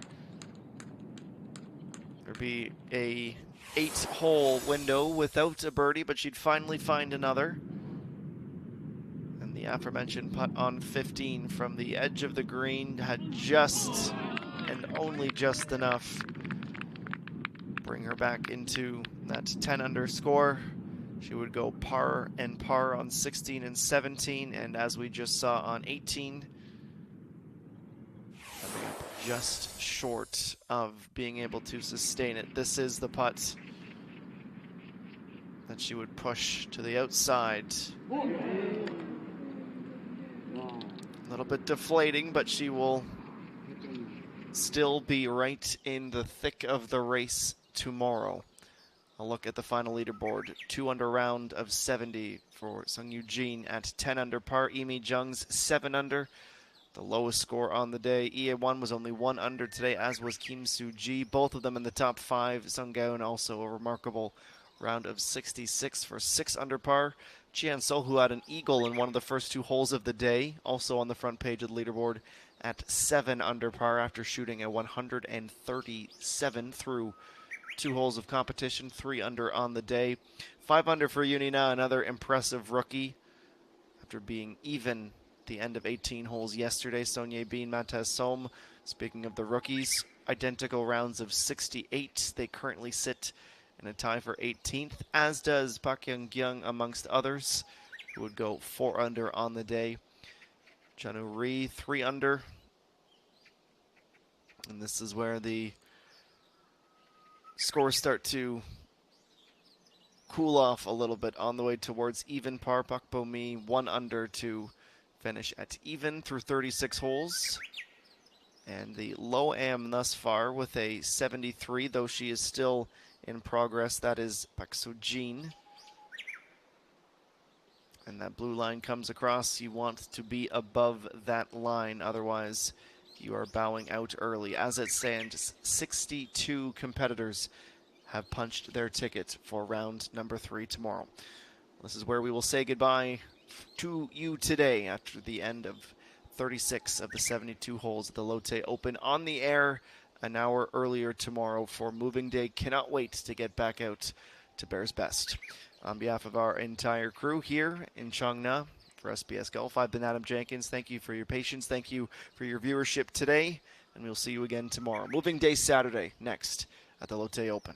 There'd be a 8-hole window without a birdie, but she'd finally find another. And the aforementioned putt on 15 from the edge of the green had just and only just enough bring her back into that 10 under score. She would go par and par on 16 and 17, and as we just saw on 18, just short of being able to sustain it. This is the putt that she would push to the outside. A little bit deflating, but she will still be right in the thick of the race tomorrow. A look at the final leaderboard. 2 under round of 70 for Sung Eugene at 10 under par. Imi Jung's 7 under, the lowest score on the day. EA1 was only 1 under today, as was Kim Soo-ji. Both of them in the top 5. Sung Gaon also a remarkable round of 66 for 6 under par. Chian Sol, who had an eagle in one of the first 2 holes of the day, also on the front page of the leaderboard at 7 under par after shooting a 137 through 2 holes of competition, 3 under on the day. 5 under for Yunina, another impressive rookie. After being even the end of 18 holes yesterday, Sonye Bean, Mataz Som, speaking of the rookies, identical rounds of 68. They currently sit in a tie for 18th, as does Park Young-kyung amongst others, who would go 4 under on the day. Chanu Ri, 3 under. And this is where the scores start to cool off a little bit on the way towards even par. Pak Bo Mi 1 under to finish at even through 36 holes. And the low am thus far with a 73, though she is still in progress. That is Pak Soo-jin. And that blue line comes across. You want to be above that line, otherwise you are bowing out early. As it stands, 62 competitors have punched their ticket for round number 3 tomorrow. This is where we will say goodbye to you today after the end of 36 of the 72 holes of the Lotte Open on the air an hour earlier tomorrow for moving day. Cannot wait to get back out to Bears Best. On behalf of our entire crew here in Cheongna, for SBS Golf, I've been Adam Jenkins. Thank you for your patience. Thank you for your viewership today, and we'll see you again tomorrow. Moving Day Saturday next at the Lotte Open.